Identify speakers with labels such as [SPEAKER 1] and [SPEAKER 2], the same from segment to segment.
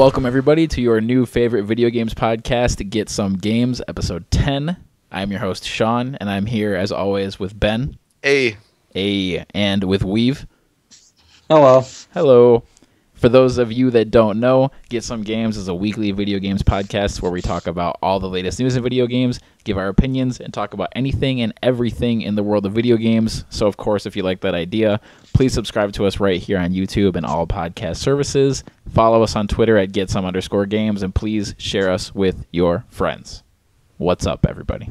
[SPEAKER 1] Welcome, everybody, to your new favorite video games podcast, Get Some Games, episode 10. I'm your host, Sean, and I'm here, as always, with Ben.
[SPEAKER 2] Hey.
[SPEAKER 1] Hey, and with Weave.
[SPEAKER 3] Hello.
[SPEAKER 1] Hello. For those of you that don't know, Get Some Games is a weekly video games podcast where we talk about all the latest news in video games, give our opinions, and talk about anything and everything in the world of video games. So, of course, if you like that idea, please subscribe to us right here on YouTube and all podcast services. Follow us on Twitter at GetSome_Games, and please share us with your friends. What's up, everybody?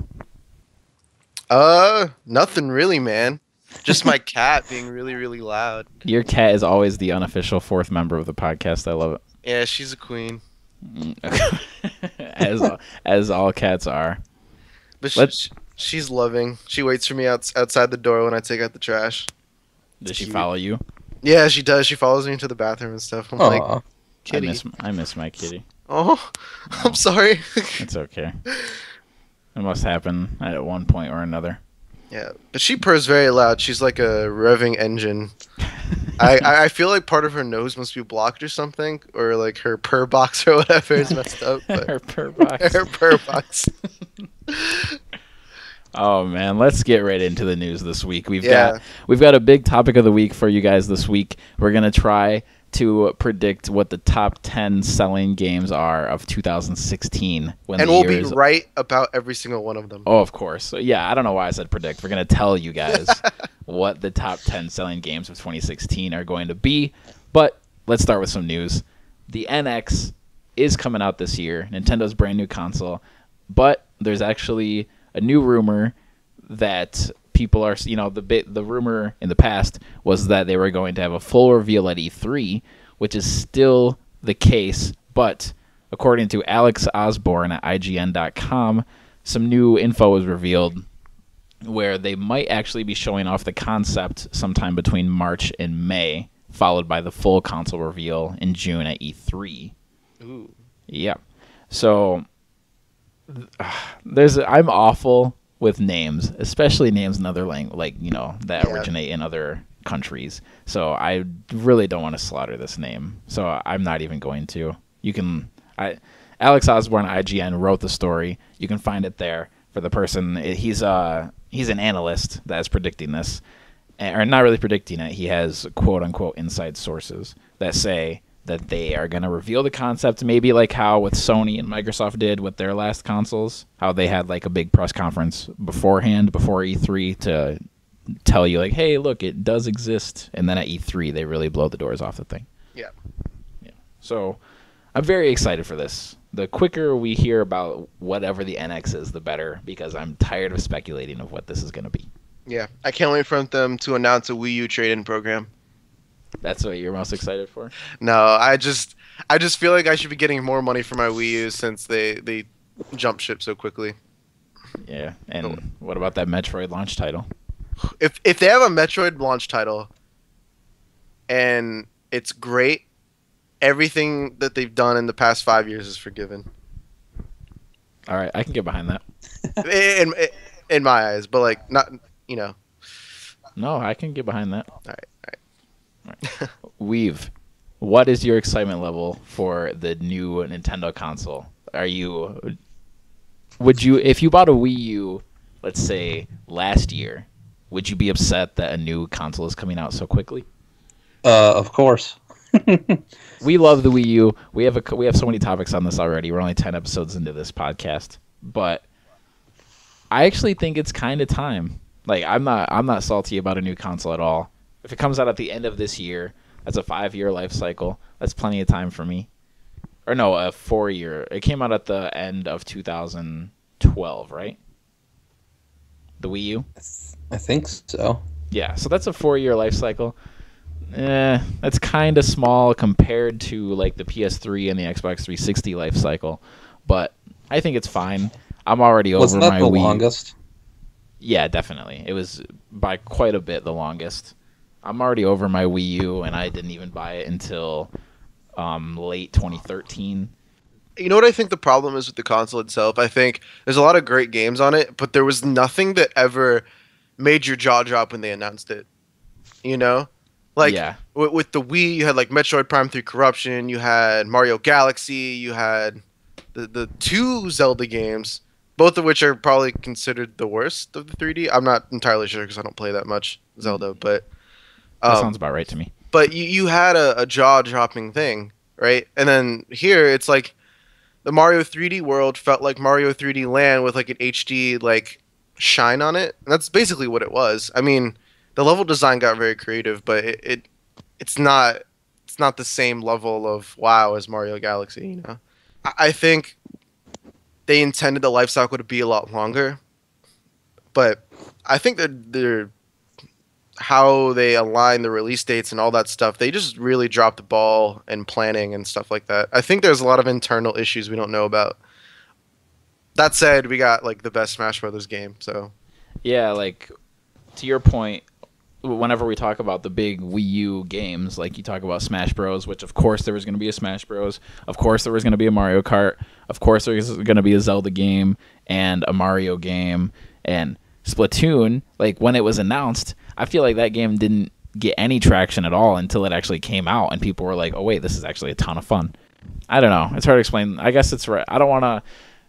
[SPEAKER 2] Nothing really, man. Just my cat being really, really loud.
[SPEAKER 1] Your cat is always the unofficial fourth member of the podcast. I love it.
[SPEAKER 2] Yeah, she's a queen.
[SPEAKER 1] as all cats are.
[SPEAKER 2] But she's loving. She waits for me outside the door when I take out the trash.
[SPEAKER 1] Does she follow you?
[SPEAKER 2] Yeah, she does. She follows me into the bathroom and stuff. I'm like, kitty.
[SPEAKER 1] I miss my kitty.
[SPEAKER 2] Oh, I'm sorry.
[SPEAKER 1] It's okay. It must happen at one point or another.
[SPEAKER 2] Yeah, but she purrs very loud. She's like a revving engine. I feel like part of her nose must be blocked or something, or like her purr box or whatever is messed up. But
[SPEAKER 1] her purr box.
[SPEAKER 2] Her purr box.
[SPEAKER 1] Oh man, let's get right into the news this week. We've got a big topic of the week for you guys this week. We're gonna try to predict what the top 10 selling games are of 2016.
[SPEAKER 2] And we'll be right about every single one of them.
[SPEAKER 1] Oh, of course. So, yeah, I don't know why I said predict. We're going to tell you guys what the top 10 selling games of 2016 are going to be. But let's start with some news. The NX is coming out this year, Nintendo's brand new console. But there's actually a new rumor that people are, the rumor in the past was that they were going to have a full reveal at E3, which is still the case. But according to Alex Osborne at IGN.com, some new info was revealed where they might actually be showing off the concept sometime between March and May, followed by the full console reveal in June at E3.
[SPEAKER 2] Ooh.
[SPEAKER 1] Yeah. So I'm awful with names, especially names in other that originate in other countries. So I really don't want to slaughter this name. So I'm not even going to. Alex Osborne, IGN, wrote the story. You can find it there for the person. He's an analyst that is predicting this, or not really predicting it. He has quote unquote inside sources that say that they are going to reveal the concept, maybe like how with Sony and Microsoft did with their last consoles, how they had like a big press conference beforehand, before E3, to tell you like, hey, look, it does exist. And then at E3, they really blow the doors off the thing.
[SPEAKER 2] Yeah.
[SPEAKER 1] So I'm very excited for this. The quicker we hear about whatever the NX is, the better, because I'm tired of speculating of what this is going to be.
[SPEAKER 2] Yeah. I can't wait for them to announce a Wii U trade-in program.
[SPEAKER 1] That's what you're most excited for?
[SPEAKER 2] No, I just feel like I should be getting more money for my Wii U since they jump ship so quickly.
[SPEAKER 1] Yeah, and what about that Metroid launch title?
[SPEAKER 2] If they have a Metroid launch title and it's great, everything that they've done in the past 5 years is forgiven.
[SPEAKER 1] All right, I can get behind that.
[SPEAKER 2] in my eyes, but like not,
[SPEAKER 1] No, I can get behind that.
[SPEAKER 2] All right.
[SPEAKER 1] Weave, what is your excitement level for the new Nintendo console? Would you, if you bought a Wii U, let's say last year, would you be upset that a new console is coming out so quickly?
[SPEAKER 3] Of course.
[SPEAKER 1] We love the Wii U. We have so many topics on this already. We're only 10 episodes into this podcast, but I actually think it's kind of time. Like I'm not salty about a new console at all. If it comes out at the end of this year, that's a 5-year life cycle. That's plenty of time for me. Or no, a 4-year. It came out at the end of 2012, right? The Wii U?
[SPEAKER 3] I think so.
[SPEAKER 1] Yeah, so that's a 4-year life cycle. That's kind of small compared to like the PS3 and the Xbox 360 life cycle. But I think it's fine. I'm already over my Wii.
[SPEAKER 3] Wasn't that the longest?
[SPEAKER 1] Yeah, definitely. It was by quite a bit the longest. I'm already over my Wii U, and I didn't even buy it until late 2013.
[SPEAKER 2] You know what I think the problem is with the console itself? I think there's a lot of great games on it, but there was nothing that ever made your jaw drop when they announced it. Like
[SPEAKER 1] Yeah.
[SPEAKER 2] with the Wii, you had like Metroid Prime 3 Corruption, you had Mario Galaxy, you had the two Zelda games, both of which are probably considered the worst of the 3D. I'm not entirely sure because I don't play that much Zelda, but
[SPEAKER 1] That sounds about right to me.
[SPEAKER 2] but you had a jaw-dropping thing, right? And then here it's like the Mario 3D World felt like Mario 3D Land with like an HD like shine on it. And that's basically what it was. I mean, the level design got very creative, but it's not the same level of wow as Mario Galaxy. You know, I think they intended the life cycle to be a lot longer, but I think that they're how they align the release dates and all that stuff, they just really dropped the ball in planning and stuff like that. I think there's a lot of internal issues we don't know about. That said, we got like the best Smash Brothers game, so
[SPEAKER 1] Yeah, like to your point, whenever we talk about the big Wii U games, like you talk about Smash Bros, which of course there was going to be a Smash Bros, of course there was going to be a Mario Kart, of course there was going to be a Zelda game and a Mario game, and Splatoon, like when it was announced, I feel like that game didn't get any traction at all until it actually came out and people were like, oh wait, this is actually a ton of fun. I don't know. It's hard to explain. I guess it's right. I don't want to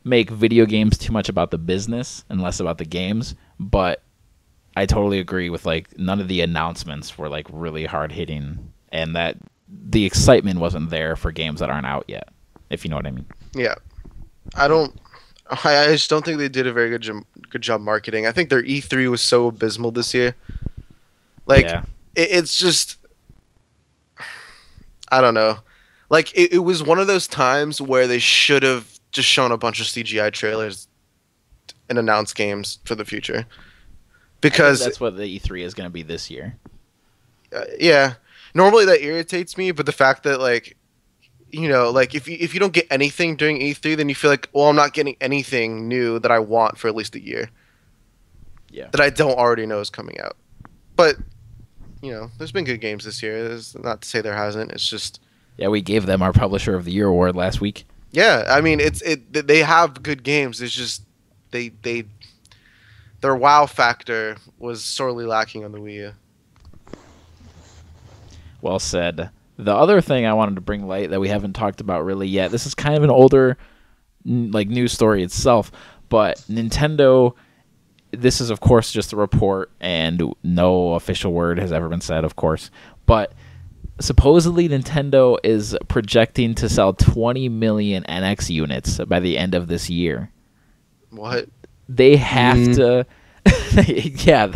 [SPEAKER 1] make video games too much about the business and less about the games, but I totally agree with like none of the announcements were like really hard hitting and that the excitement wasn't there for games that aren't out yet, if you know what I mean.
[SPEAKER 2] yeah. I just don't think they did a very good job marketing. I think their E3 was so abysmal this year. Like,
[SPEAKER 1] Yeah.
[SPEAKER 2] it's just, I don't know. Like, it was one of those times where they should have just shown a bunch of CGI trailers and announced games for the future. Because,
[SPEAKER 1] that's what the E3 is going to be this year.
[SPEAKER 2] yeah, normally that irritates me, but the fact that, like, you know, like, if you don't get anything during E3, then you feel like, well, I'm not getting anything new that I want for at least a year.
[SPEAKER 1] Yeah.
[SPEAKER 2] That I don't already know is coming out. But, you know, there's been good games this year. There's not to say there hasn't. It's just...
[SPEAKER 1] Yeah, we gave them our Publisher of the Year award last week.
[SPEAKER 2] Yeah, I mean, they have good games. It's just their wow factor was sorely lacking on the Wii U.
[SPEAKER 1] Well said. The other thing I wanted to bring light that we haven't talked about really yet, this is kind of an older like news story itself, but Nintendo, this is of course just a report and no official word has ever been said, of course, but supposedly Nintendo is projecting to sell 20 million NX units by the end of this year.
[SPEAKER 2] What?
[SPEAKER 1] They have to yeah,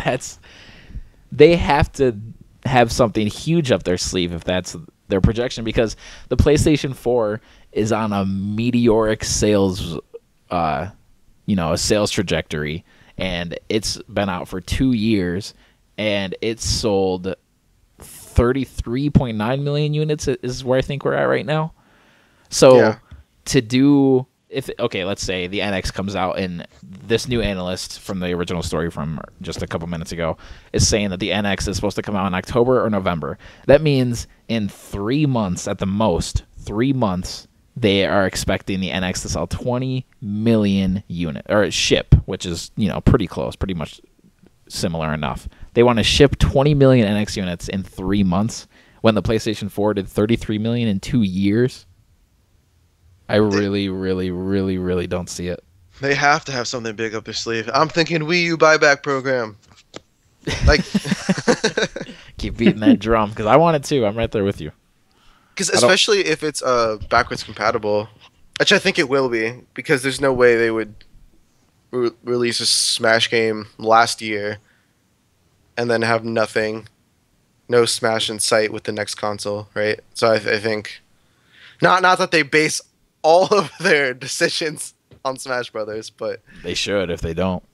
[SPEAKER 1] they have to have something huge up their sleeve if that's their projection, because the PlayStation 4 is on a meteoric sales a sales trajectory, and it's been out for 2 years and it's sold 33.9 million units is where I think we're at right now. So
[SPEAKER 2] Yeah.
[SPEAKER 1] to do let's say the NX comes out and this new analyst from the original story from just a couple minutes ago is saying that the NX is supposed to come out in October or November. That means in 3 months at the most, 3 months, they are expecting the NX to sell 20 million units or ship, which is, pretty close, pretty much similar enough. They want to ship 20 million NX units in 3 months when the PlayStation 4 did 33 million in 2 years. I really, really, really, really don't see it.
[SPEAKER 2] They have to have something big up their sleeve. I'm thinking Wii U buyback program. Like,
[SPEAKER 1] Keep beating that drum because I want it too. I'm right there with you.
[SPEAKER 2] because especially if it's backwards compatible, which I think it will be, because there's no way they would release a Smash game last year and then have nothing, no Smash in sight with the next console, right? So I think not that they base all of their decisions on Smash Brothers, but
[SPEAKER 1] They should if they don't.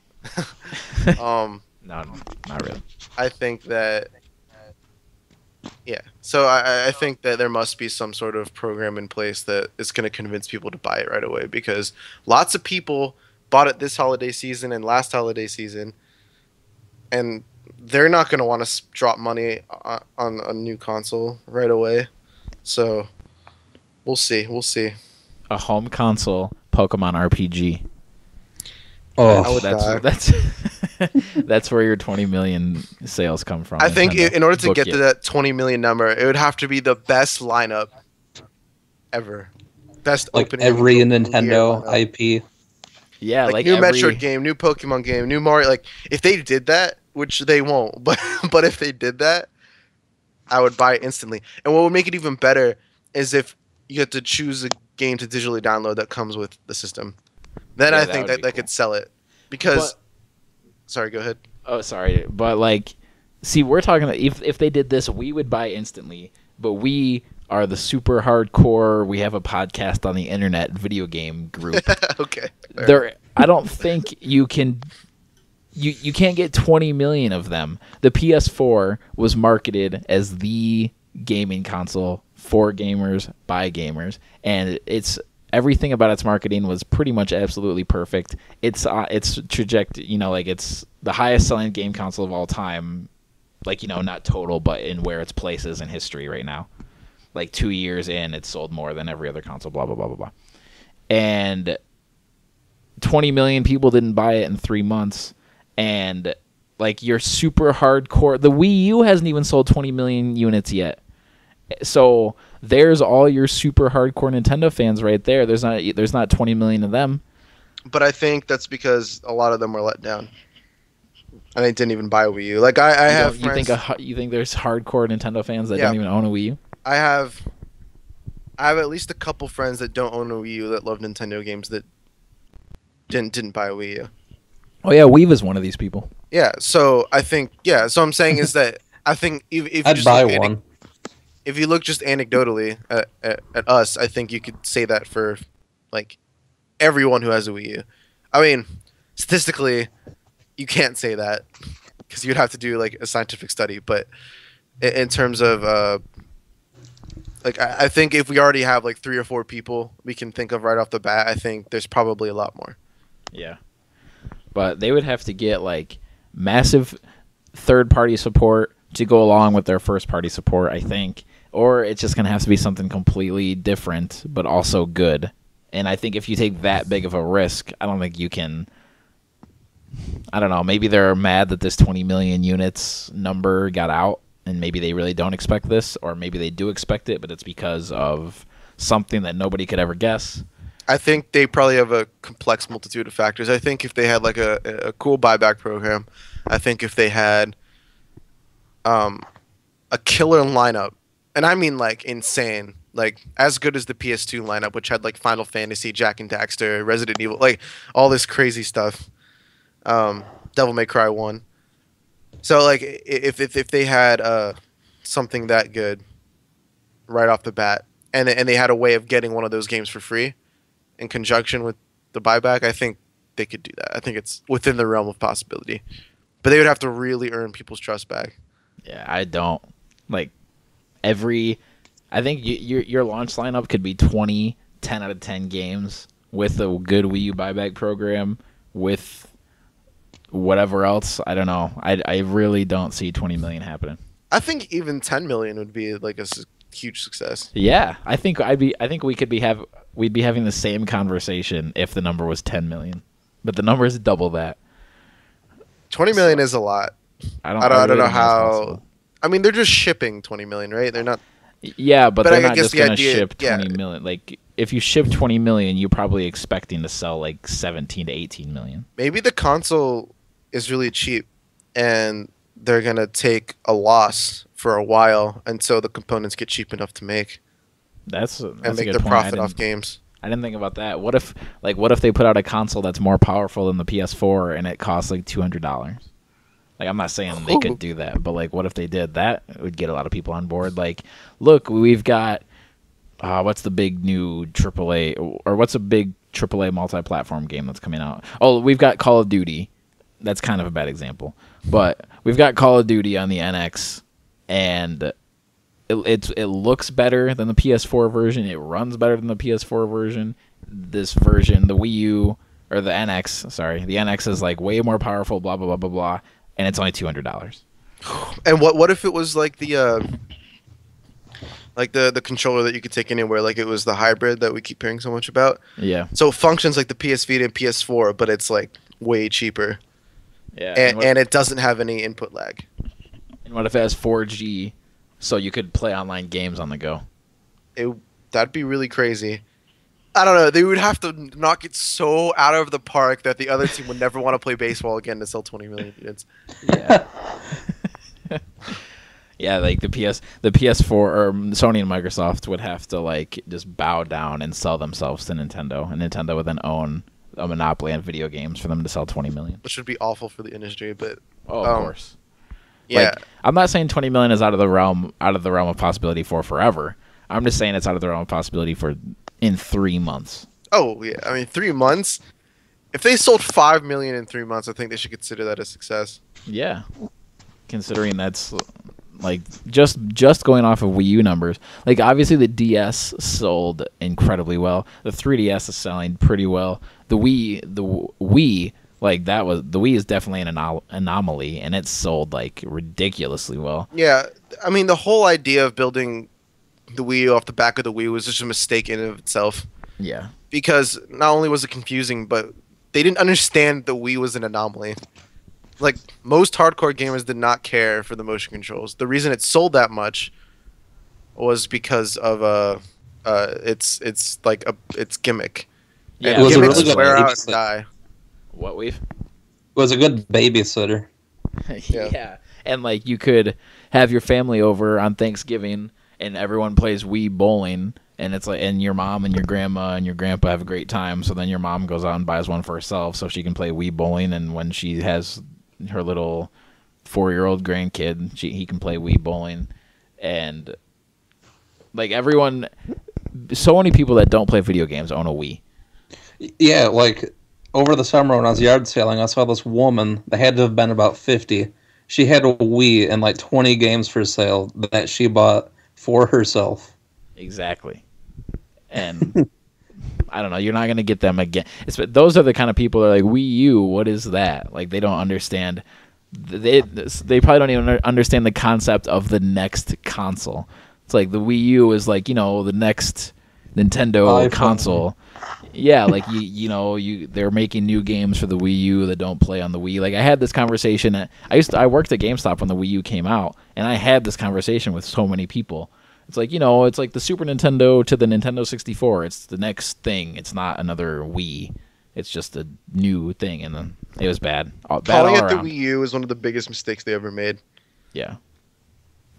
[SPEAKER 2] um,
[SPEAKER 1] No, not really.
[SPEAKER 2] I think that, yeah. So I think that there must be some sort of program in place that is going to convince people to buy it right away, because lots of people bought it this holiday season and last holiday season, and they're not going to want to drop money on a new console right away. So we'll see. We'll see.
[SPEAKER 1] A home console Pokemon RPG.
[SPEAKER 3] Oh,
[SPEAKER 2] I would die.
[SPEAKER 1] That's That's where your 20 million sales come from.
[SPEAKER 2] I think
[SPEAKER 1] Nintendo.
[SPEAKER 2] in order to
[SPEAKER 1] Book
[SPEAKER 2] get
[SPEAKER 1] it.
[SPEAKER 2] to that 20 million number, it would have to be the best lineup ever. Best
[SPEAKER 3] Like
[SPEAKER 2] opening
[SPEAKER 3] every
[SPEAKER 2] year
[SPEAKER 3] Nintendo
[SPEAKER 2] lineup.
[SPEAKER 3] IP.
[SPEAKER 1] Yeah,
[SPEAKER 2] Like
[SPEAKER 1] like
[SPEAKER 2] new
[SPEAKER 1] every
[SPEAKER 2] Metroid game, new Pokemon game, new Mario. Like if they did that, which they won't, but if they did that, I would buy it instantly. And what would make it even better is if you had to choose a game to digitally download that comes with the system. Then
[SPEAKER 1] Yeah,
[SPEAKER 2] I
[SPEAKER 1] that
[SPEAKER 2] think
[SPEAKER 1] would
[SPEAKER 2] that
[SPEAKER 1] be
[SPEAKER 2] that
[SPEAKER 1] cool.
[SPEAKER 2] could sell it. Because,
[SPEAKER 1] But-
[SPEAKER 2] sorry, go ahead.
[SPEAKER 1] Oh, sorry, but like, see, we're talking. If they did this, we would buy instantly. But we are the super hardcore. We have a podcast on the internet video game group.
[SPEAKER 2] Okay. fair.
[SPEAKER 1] There, I don't think you can. You can't get 20 million of them. The PS4 was marketed as the gaming console for gamers by gamers, and it's everything about its marketing was pretty much absolutely perfect. It's trajectory, like it's the highest selling game console of all time. Like, not total, but in where its place is in history right now. Like 2 years in, it's sold more than every other console. Blah blah blah blah blah. And 20 million people didn't buy it in 3 months. And like you're super hardcore. The Wii U hasn't even sold 20 million units yet. So there's all your super hardcore Nintendo fans right there. There's not 20 million of them.
[SPEAKER 2] But I think that's because a lot of them were let down. And they didn't even buy a Wii U. Like I have friends.
[SPEAKER 1] You think there's hardcore Nintendo fans that
[SPEAKER 2] Yeah.
[SPEAKER 1] don't even own a Wii U?
[SPEAKER 2] I have at least a couple friends that don't own a Wii U that love Nintendo games that didn't buy a Wii U.
[SPEAKER 1] Oh yeah, Weave is one of these people.
[SPEAKER 2] Yeah, so I think so I'm saying is that I think if you
[SPEAKER 3] I'd
[SPEAKER 2] just
[SPEAKER 3] buy
[SPEAKER 2] look
[SPEAKER 3] one.
[SPEAKER 2] if you look just anecdotally at us, I think you could say that for like everyone who has a Wii U. I mean, statistically, you can't say that because you'd have to do like a scientific study. But in terms of like I think if we already have like 3 or 4 people we can think of right off the bat, I think there's probably a lot more.
[SPEAKER 1] Yeah. But they would have to get like massive third-party support to go along with their first-party support, I think. Or it's just going to have to be something completely different, but also good. And I think if you take that big of a risk, I don't think you can... I don't know. Maybe they're mad that this 20 million units number got out, and maybe they really don't expect this, or maybe they do expect it, but it's because of something that nobody could ever guess.
[SPEAKER 2] I think they probably have a complex multitude of factors. I think if they had like a cool buyback program, I think if they had a killer lineup, and I mean like insane, like as good as the PS2 lineup, which had like Final Fantasy, Jack and Daxter, Resident Evil, like all this crazy stuff. Devil May Cry 1. So like if they had something that good right off the bat, and they had a way of getting one of those games for free in conjunction with the buyback, I think they could do that. I think it's within the realm of possibility. But they would have to really earn people's trust back.
[SPEAKER 1] Yeah, I don't like I think your launch lineup could be 20 10 out of 10 games with a good Wii U buyback program with whatever else. I don't know. I really don't see 20 million happening.
[SPEAKER 2] I think even 10 million would be like a huge success.
[SPEAKER 1] Yeah, I think we'd be having the same conversation if the number was 10 million. But the number is double that.
[SPEAKER 2] 20 million is a lot. I don't
[SPEAKER 1] really
[SPEAKER 2] know
[SPEAKER 1] think that's
[SPEAKER 2] how.
[SPEAKER 1] possible.
[SPEAKER 2] I mean, they're just shipping 20 million, right? They're not.
[SPEAKER 1] Yeah, but
[SPEAKER 2] But
[SPEAKER 1] they're
[SPEAKER 2] I
[SPEAKER 1] not
[SPEAKER 2] guess
[SPEAKER 1] just
[SPEAKER 2] the
[SPEAKER 1] going to
[SPEAKER 2] idea-
[SPEAKER 1] ship
[SPEAKER 2] yeah.
[SPEAKER 1] 20 million. Like, if you ship 20 million, you're probably expecting to sell like 17 to 18 million.
[SPEAKER 2] Maybe the console is really cheap, and they're gonna take a loss for a while until the components get cheap enough to make
[SPEAKER 1] That's
[SPEAKER 2] and
[SPEAKER 1] a
[SPEAKER 2] make
[SPEAKER 1] good
[SPEAKER 2] their
[SPEAKER 1] point.
[SPEAKER 2] profit off games.
[SPEAKER 1] I didn't think about that. What if they put out a console that's more powerful than the PS4 and it costs like $200? Like, I'm not saying they could do that, but like, what if they did that? It would get a lot of people on board. Like, look, we've got what's the big new AAA or what's a big AAA multi-platform game that's coming out? Oh, we've got Call of Duty. That's kind of a bad example, but we've got Call of Duty on the NX, and it looks better than the PS4 version. It runs better than the PS4 version. This version, the Wii U or the NX, sorry, the NX is like way more powerful. Blah blah blah blah blah, and it's only $200.
[SPEAKER 2] And what if it was like the controller that you could take anywhere, like it was the hybrid that we keep hearing so much about?
[SPEAKER 1] Yeah,
[SPEAKER 2] So it functions like the PS Vita and PS4, but it's like way cheaper.
[SPEAKER 1] Yeah.
[SPEAKER 2] and it doesn't have any input lag.
[SPEAKER 1] And what if it has 4G, so you could play online games on the go?
[SPEAKER 2] That'd be really crazy. I don't know. They would have to knock it so out of the park that the other team would never want to play baseball again to sell 20 million units.
[SPEAKER 1] Yeah. Yeah, like the PS4 or Sony and Microsoft would have to like just bow down and sell themselves to Nintendo, and Nintendo would then own a monopoly on video games for them to sell 20 million.
[SPEAKER 2] Which would be awful for the industry, but
[SPEAKER 1] Oh, of course.
[SPEAKER 2] yeah.
[SPEAKER 1] Like, I'm not saying 20 million is out of the realm of possibility for forever. I'm just saying it's out of the realm of possibility for in 3 months.
[SPEAKER 2] Oh yeah. I mean, 3 months. If they sold 5 million in 3 months, I think they should consider that a success.
[SPEAKER 1] Yeah. Considering that's like just going off of Wii U numbers. Like obviously the DS sold incredibly well. The 3DS is selling pretty well. The Wii like the Wii is definitely an anomaly, and it's sold like ridiculously well.
[SPEAKER 2] Yeah, I mean, the whole idea of building the Wii U off the back of the Wii was just a mistake in and of itself.
[SPEAKER 1] Yeah.
[SPEAKER 2] Because not only was it confusing, but they didn't understand the Wii was an anomaly. Like, most hardcore gamers did not care for the motion controls. The reason it sold that much was because of its gimmick.
[SPEAKER 1] Yeah,
[SPEAKER 2] And
[SPEAKER 3] it was a
[SPEAKER 2] gimmicks
[SPEAKER 3] really good
[SPEAKER 2] wear out
[SPEAKER 3] babysitter.
[SPEAKER 2] and die.
[SPEAKER 1] What we've
[SPEAKER 3] It was a good babysitter.
[SPEAKER 1] yeah. And like you could have your family over on Thanksgiving and everyone plays Wii bowling, and it's like, and your mom and your grandma and your grandpa have a great time, so then your mom goes out and buys one for herself so she can play Wii bowling, and when she has her little 4-year-old grandkid, he can play Wii bowling. And like everyone, so many people that don't play video games own a Wii.
[SPEAKER 3] Yeah, like over the summer when I was yard sailing, I saw this woman that had to have been about 50. She had a Wii and like 20 games for sale that she bought for herself.
[SPEAKER 1] Exactly. And I don't know, you're not going to get them again. Those are the kind of people that are like, Wii U, what is that? Like, they don't understand. They probably don't even understand the concept of the next console. It's like the Wii U is like, the next Nintendo
[SPEAKER 3] iPhone.
[SPEAKER 1] console. Yeah, like they're making new games for the Wii U that don't play on the Wii. Like I had this conversation I worked at GameStop when the Wii U came out, and I had this conversation with so many people. It's like, it's like the Super Nintendo to the Nintendo 64. It's the next thing. It's not another Wii. It's just a new thing, and then it was bad. Bad
[SPEAKER 2] Calling
[SPEAKER 1] all
[SPEAKER 2] it the
[SPEAKER 1] around.
[SPEAKER 2] Wii U is one of the biggest mistakes they ever made.
[SPEAKER 1] Yeah.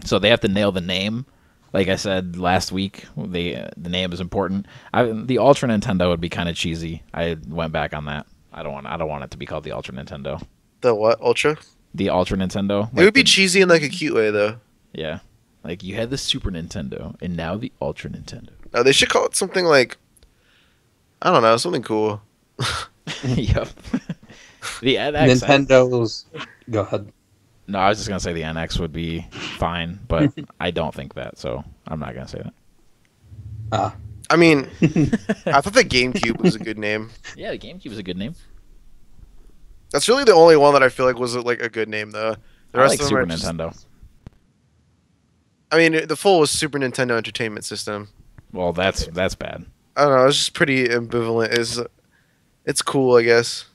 [SPEAKER 1] So they have to nail the name. Like I said last week, the name is important. The Ultra Nintendo would be kind of cheesy. I went back on that. I don't want it to be called the Ultra Nintendo.
[SPEAKER 2] The what? Ultra?
[SPEAKER 1] The Ultra Nintendo.
[SPEAKER 2] It would be cheesy in like a cute way, though.
[SPEAKER 1] Yeah. Like you had the Super Nintendo and now the Ultra Nintendo.
[SPEAKER 2] They should call it something like, I don't know, something cool.
[SPEAKER 1] Yep. The NX.
[SPEAKER 3] Nintendo's. Go ahead.
[SPEAKER 1] No, I was just gonna say the NX would be fine, but I don't think that, so I'm not gonna say that.
[SPEAKER 3] Ah.
[SPEAKER 2] I mean, I thought the GameCube was a good name.
[SPEAKER 1] Yeah, the GameCube is a good name.
[SPEAKER 2] That's really the only one that I feel like was like a good name, though. The
[SPEAKER 1] I
[SPEAKER 2] rest
[SPEAKER 1] like
[SPEAKER 2] of them
[SPEAKER 1] Super
[SPEAKER 2] are just-
[SPEAKER 1] Nintendo.
[SPEAKER 2] I mean, the full was Super Nintendo Entertainment System.
[SPEAKER 1] Well, that's bad.
[SPEAKER 2] I don't know. It's just pretty ambivalent. It's cool, I guess,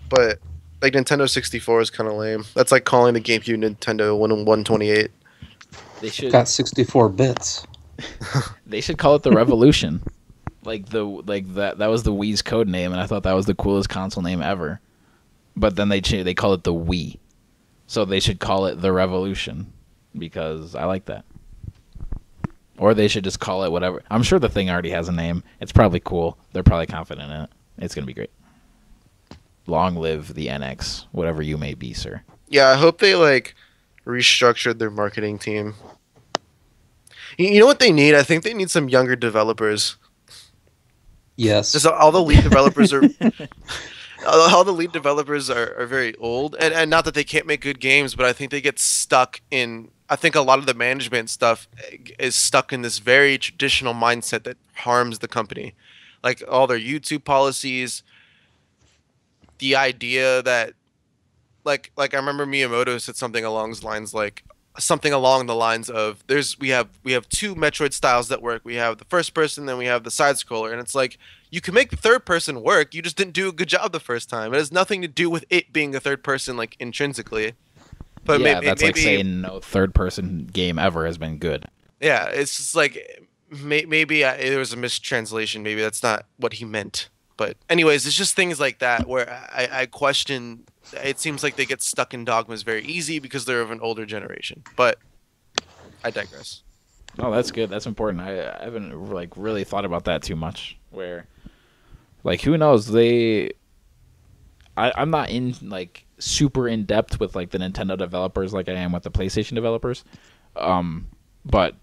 [SPEAKER 2] but like Nintendo 64 is kind of lame. That's like calling the GameCube Nintendo 128.
[SPEAKER 1] They should
[SPEAKER 3] Got 64 bits.
[SPEAKER 1] They should call it the Revolution. That was the Wii's code name, and I thought that was the coolest console name ever. But then they call it the Wii, so they should call it the Revolution because I like that. Or they should just call it whatever. I'm sure the thing already has a name. It's probably cool. They're probably confident in it. It's gonna be great. Long live the NX, whatever you may be, sir.
[SPEAKER 2] Yeah, I hope they like restructured their marketing team. You know what they need? I think they need some younger developers.
[SPEAKER 3] Yes.
[SPEAKER 2] Just all the lead developers are all the lead developers are very old, and not that they can't make good games, but I think they get stuck in. I think a lot of the management stuff is stuck in this very traditional mindset that harms the company, like all their YouTube policies. The idea that, like I remember Miyamoto said something along those lines, like something along the lines of we have two Metroid styles that work. We have the first person, then we have the side scroller, and it's like you can make the third person work. You just didn't do a good job the first time. It has nothing to do with it being a third person like intrinsically. But
[SPEAKER 1] yeah, that's like saying no third person game ever has been good.
[SPEAKER 2] Yeah, it's just like maybe there was a mistranslation. Maybe that's not what he meant. But anyways, it's just things like that where I question. It seems like they get stuck in dogmas very easy because they're of an older generation. But I digress.
[SPEAKER 1] Oh, that's good. That's important. I haven't like really thought about that too much. Where, like, who knows? I'm not in like super in depth with like the Nintendo developers like I am with the PlayStation developers. But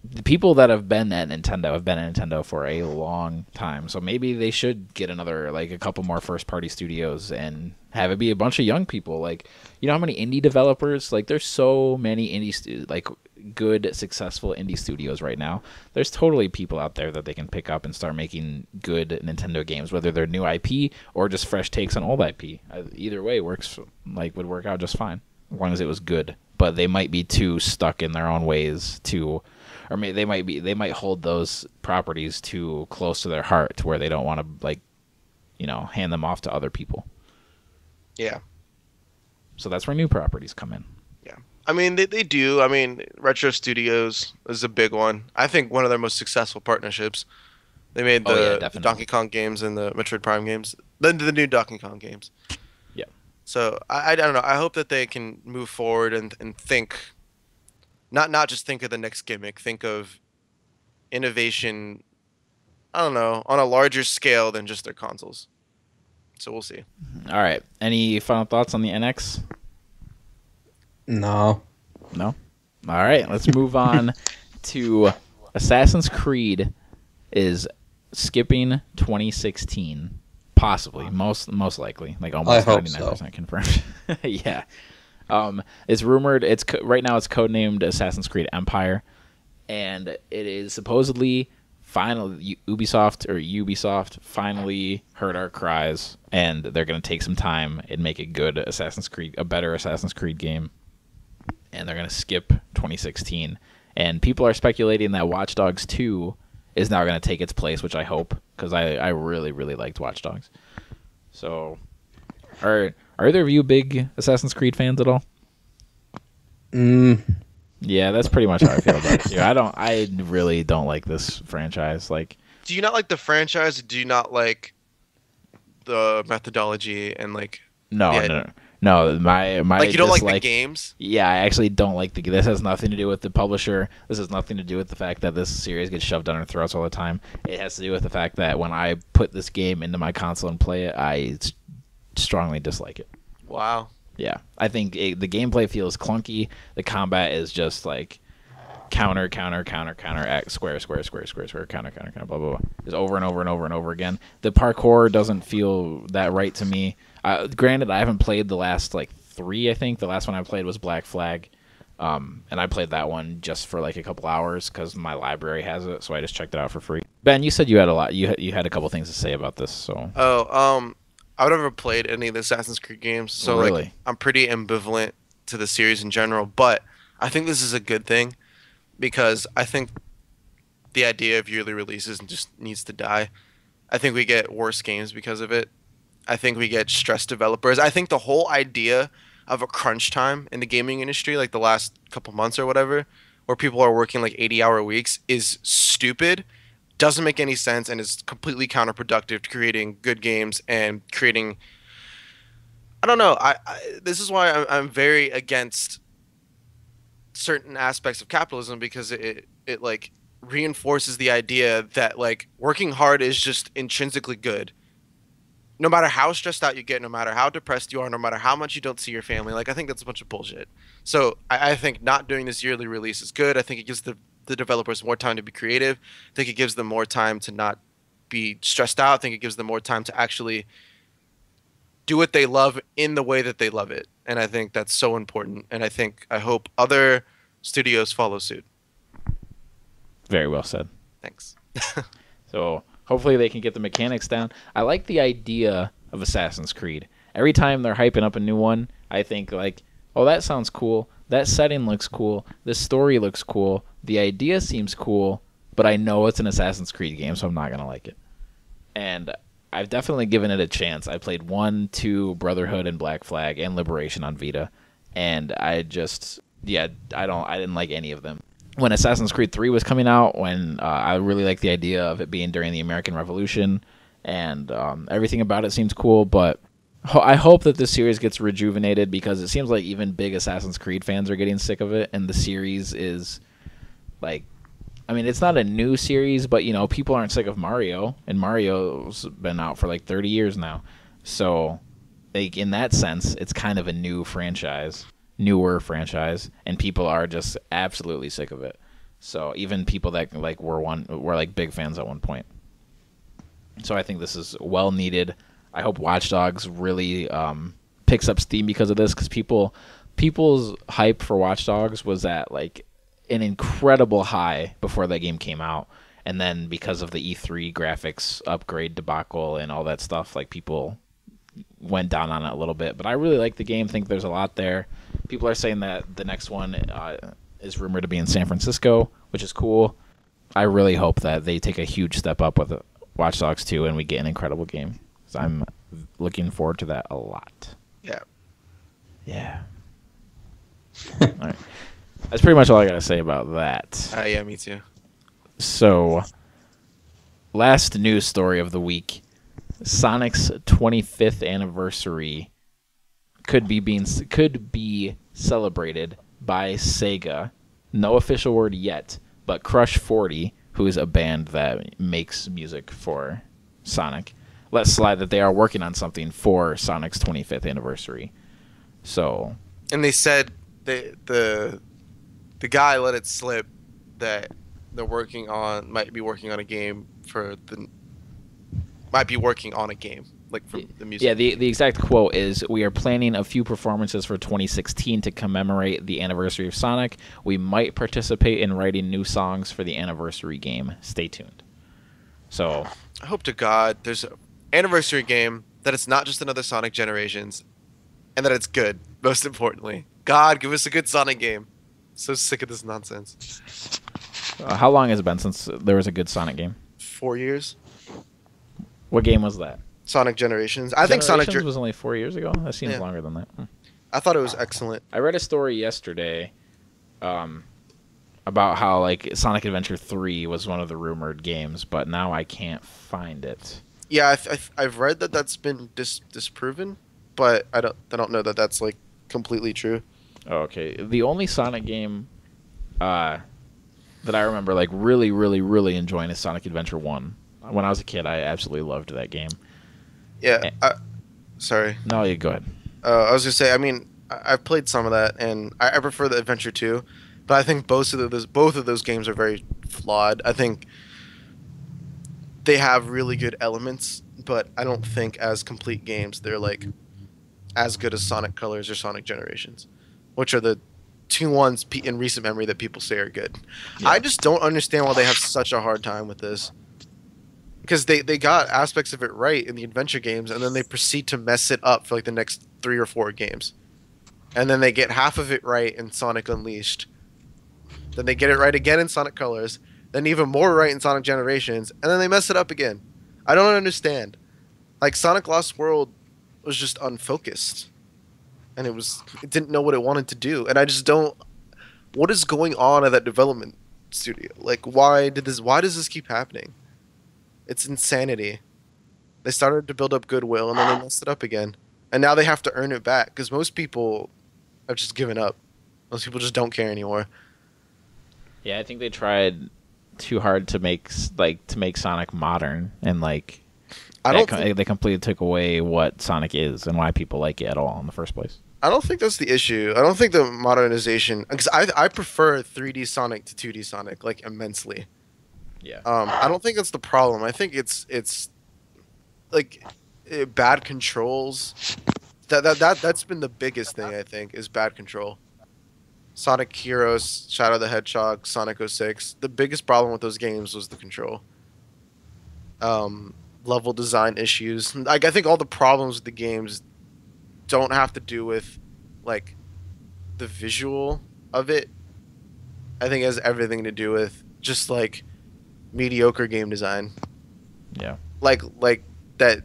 [SPEAKER 1] the people that have been at Nintendo for a long time. So maybe they should get a couple more first party studios and have it be a bunch of young people. Like, you know how many indie developers? Like, there's so many good, successful indie studios right now. There's totally people out there that they can pick up and start making good Nintendo games, whether they're new IP or just fresh takes on old IP. Either way would work out just fine, as long as it was good. But they might be too stuck in their own ways or they might hold those properties too close to their heart to where they don't want to hand them off to other people.
[SPEAKER 2] Yeah.
[SPEAKER 1] So that's where new properties come in.
[SPEAKER 2] Yeah. I mean, they do. I mean, Retro Studios is a big one. I think one of their most successful partnerships. They made the Donkey Kong games and the Metroid Prime games. The new Donkey Kong games.
[SPEAKER 1] Yeah.
[SPEAKER 2] So I don't know. I hope that they can move forward and think, not just think of the next gimmick. Think of innovation, I don't know, on a larger scale than just their consoles. So we'll see.
[SPEAKER 1] All right. Any final thoughts on the NX?
[SPEAKER 3] No.
[SPEAKER 1] All right. Let's move on to Assassin's Creed is skipping 2016. Possibly. Most likely. Like almost 99% confirmed. Yeah. It's rumored. Right now it's codenamed Assassin's Creed Empire, and it is supposedly Ubisoft finally heard our cries, and they're going to take some time and make a better Assassin's Creed game, and they're going to skip 2016. And people are speculating that Watch Dogs 2 is now going to take its place, which I hope, because I really, really liked Watch Dogs. So, are either of you big Assassin's Creed fans at all? Yeah, that's pretty much how I feel about it too. I really don't like this franchise. Like,
[SPEAKER 2] do you not like the franchise? Or do you not like the methodology and like?
[SPEAKER 1] No. My
[SPEAKER 2] like you don't
[SPEAKER 1] dislike,
[SPEAKER 2] like the games.
[SPEAKER 1] Yeah, I actually don't like this. Has nothing to do with the publisher. This has nothing to do with the fact that this series gets shoved down our throats all the time. It has to do with the fact that when I put this game into my console and play it, I strongly dislike it.
[SPEAKER 2] Wow.
[SPEAKER 1] Yeah, I think the gameplay feels clunky. The combat is just like counter, square, counter, blah, blah, blah. Just over and over and over and over again. The parkour doesn't feel that right to me. Granted, I haven't played the last 3, I think. The last one I played was Black Flag. And I played that one just for a couple hours because my library has it, so I just checked it out for free. Ben, you said you had a lot. You had a couple things to say about this, so.
[SPEAKER 2] I've never played any of the Assassin's Creed games, so
[SPEAKER 1] really?
[SPEAKER 2] I'm pretty ambivalent to the series in general. But I think this is a good thing because I think the idea of yearly releases just needs to die. I think we get worse games because of it. I think we get stressed developers. I think the whole idea of a crunch time in the gaming industry, like the last couple months or whatever, where people are working 80-hour weeks, is stupid. Doesn't make any sense and is completely counterproductive to creating good games and creating. I don't know. This is why I'm very against certain aspects of capitalism because it reinforces the idea that working hard is just intrinsically good. No matter how stressed out you get, no matter how depressed you are, no matter how much you don't see your family, I think that's a bunch of bullshit. So I think not doing this yearly release is good. I think it gives the developers more time to be creative. I think it gives them more time to not be stressed out. I think it gives them more time to actually do what they love in the way that they love it. And I think that's so important. And I hope other studios follow suit.
[SPEAKER 1] Very well said.
[SPEAKER 2] Thanks.
[SPEAKER 1] So hopefully they can get the mechanics down. I like the idea of Assassin's Creed. Every time they're hyping up a new one, I think oh, that sounds cool. That setting looks cool. The story looks cool. The idea seems cool, but I know it's an Assassin's Creed game, so I'm not going to like it. And I've definitely given it a chance. I played 1, 2, Brotherhood and Black Flag and Liberation on Vita, and I didn't like any of them. When Assassin's Creed 3 was coming out, when I really liked the idea of it being during the American Revolution, and everything about it seems cool, but I hope that this series gets rejuvenated, because it seems like even big Assassin's Creed fans are getting sick of it, and the series is like, I mean, it's not a new series, but you know, people aren't sick of Mario, and Mario's been out for like 30 years now. So, like, in that sense, it's kind of a newer franchise, and people are just absolutely sick of it. So, even people that like were like big fans at one point. So, I think this is well needed. I hope Watch Dogs really picks up steam because of this, because people's hype for Watch Dogs was at like an incredible high before that game came out, and then because of the E3 graphics upgrade debacle and all that stuff, like people went down on it a little bit. But I really like the game. Think there's a lot there. People are saying that the next one is rumored to be in San Francisco, which is cool. I really hope that they take a huge step up with Watch Dogs 2 and we get an incredible game. So I'm looking forward to that a lot.
[SPEAKER 2] Yeah.
[SPEAKER 1] Yeah. All right. That's pretty much all I got to say about that.
[SPEAKER 2] Yeah, me too.
[SPEAKER 1] So, last news story of the week. Sonic's 25th anniversary could be celebrated by Sega. No official word yet, but Crush 40, who is a band that makes music for Sonic, let slide that they are working on something for Sonic's 25th anniversary. So,
[SPEAKER 2] and they said the guy let it slip that they're might be working on a game for the music.
[SPEAKER 1] Yeah, the exact quote is, "We are planning a few performances for 2016 to commemorate the anniversary of Sonic. We might participate in writing new songs for the anniversary game. Stay tuned." So,
[SPEAKER 2] I hope to God there's an anniversary game that it's not just another Sonic Generations, and that it's good. Most importantly, God, give us a good Sonic game. So sick of this nonsense.
[SPEAKER 1] how long has it been since there was a good Sonic game?
[SPEAKER 2] 4 years.
[SPEAKER 1] What game was that?
[SPEAKER 2] Sonic Generations. I think Sonic
[SPEAKER 1] was only 4 years ago. That seems longer than that.
[SPEAKER 2] I thought it was excellent.
[SPEAKER 1] I read a story yesterday about how like Sonic Adventure 3 was one of the rumored games, but now I can't find it.
[SPEAKER 2] Yeah, I've read that that's been disproven, but I don't know that that's like completely true.
[SPEAKER 1] Oh, okay. The only Sonic game that I remember like really, really, really enjoying is Sonic Adventure 1. When I was a kid, I absolutely loved that game.
[SPEAKER 2] Yeah. Sorry.
[SPEAKER 1] No, you go ahead.
[SPEAKER 2] I was gonna say, I mean, I've played some of that, and I prefer the Adventure 2, but I think both of those games are very flawed. I think they have really good elements, but I don't think as complete games they're like as good as Sonic Colors or Sonic Generations, which are the two ones in recent memory that people say are good. Yeah. I just don't understand why they have such a hard time with this. Because they got aspects of it right in the adventure games, and then they proceed to mess it up for like the next 3 or 4 games. And then they get half of it right in Sonic Unleashed. Then they get it right again in Sonic Colors. Then even more right in Sonic Generations. And then they mess it up again. I don't understand. Like, Sonic Lost World was just unfocused. And it didn't know what it wanted to do. And I just don't... What is going on at that development studio? Like, why does this keep happening? It's insanity. They started to build up goodwill, and then they messed it up again. And now they have to earn it back, because most people have just given up. Most people just don't care anymore.
[SPEAKER 1] Yeah, I think they tried too hard to make Sonic modern, and like they completely took away what Sonic is and why people like it at all in the first place.
[SPEAKER 2] I don't think that's the issue. I don't think the modernization, because I prefer 3D Sonic to 2D Sonic like immensely.
[SPEAKER 1] Yeah.
[SPEAKER 2] I don't think that's the problem. I think it's like bad controls. That's been the biggest thing, I think, is bad control. Sonic Heroes, Shadow the Hedgehog, Sonic 06. The biggest problem with those games was the control. Level design issues. Like, I think all the problems with the games don't have to do with like the visual of it, I think, has everything to do with just like mediocre game design.
[SPEAKER 1] Yeah.
[SPEAKER 2] Like that,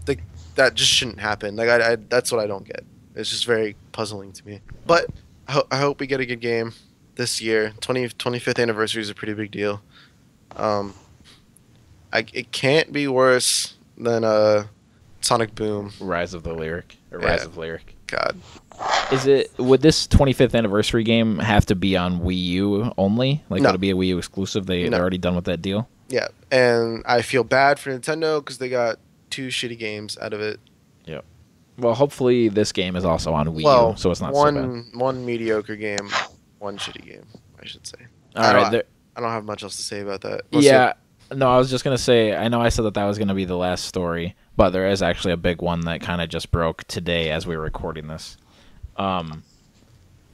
[SPEAKER 2] like that just shouldn't happen. Like I that's what I don't get. It's just very puzzling to me. But I hope we get a good game this year. 25th anniversary is a pretty big deal. It can't be worse than Sonic Boom.
[SPEAKER 1] Rise of Lyric.
[SPEAKER 2] God.
[SPEAKER 1] Would this 25th anniversary game have to be on Wii U only? Like,
[SPEAKER 2] No.
[SPEAKER 1] would it be a Wii U exclusive? They're already done with that deal?
[SPEAKER 2] Yeah, and I feel bad for Nintendo because they got 2 shitty games out of it.
[SPEAKER 1] Yep. Well, hopefully this game is also on Wii U, so it's not so bad.
[SPEAKER 2] One mediocre game, one shitty game, I should say.
[SPEAKER 1] All right.
[SPEAKER 2] I don't have much else to say about that.
[SPEAKER 1] Yeah. No, I was just going to say, I know I said that was going to be the last story, but there is actually a big one that kind of just broke today as we were recording this. The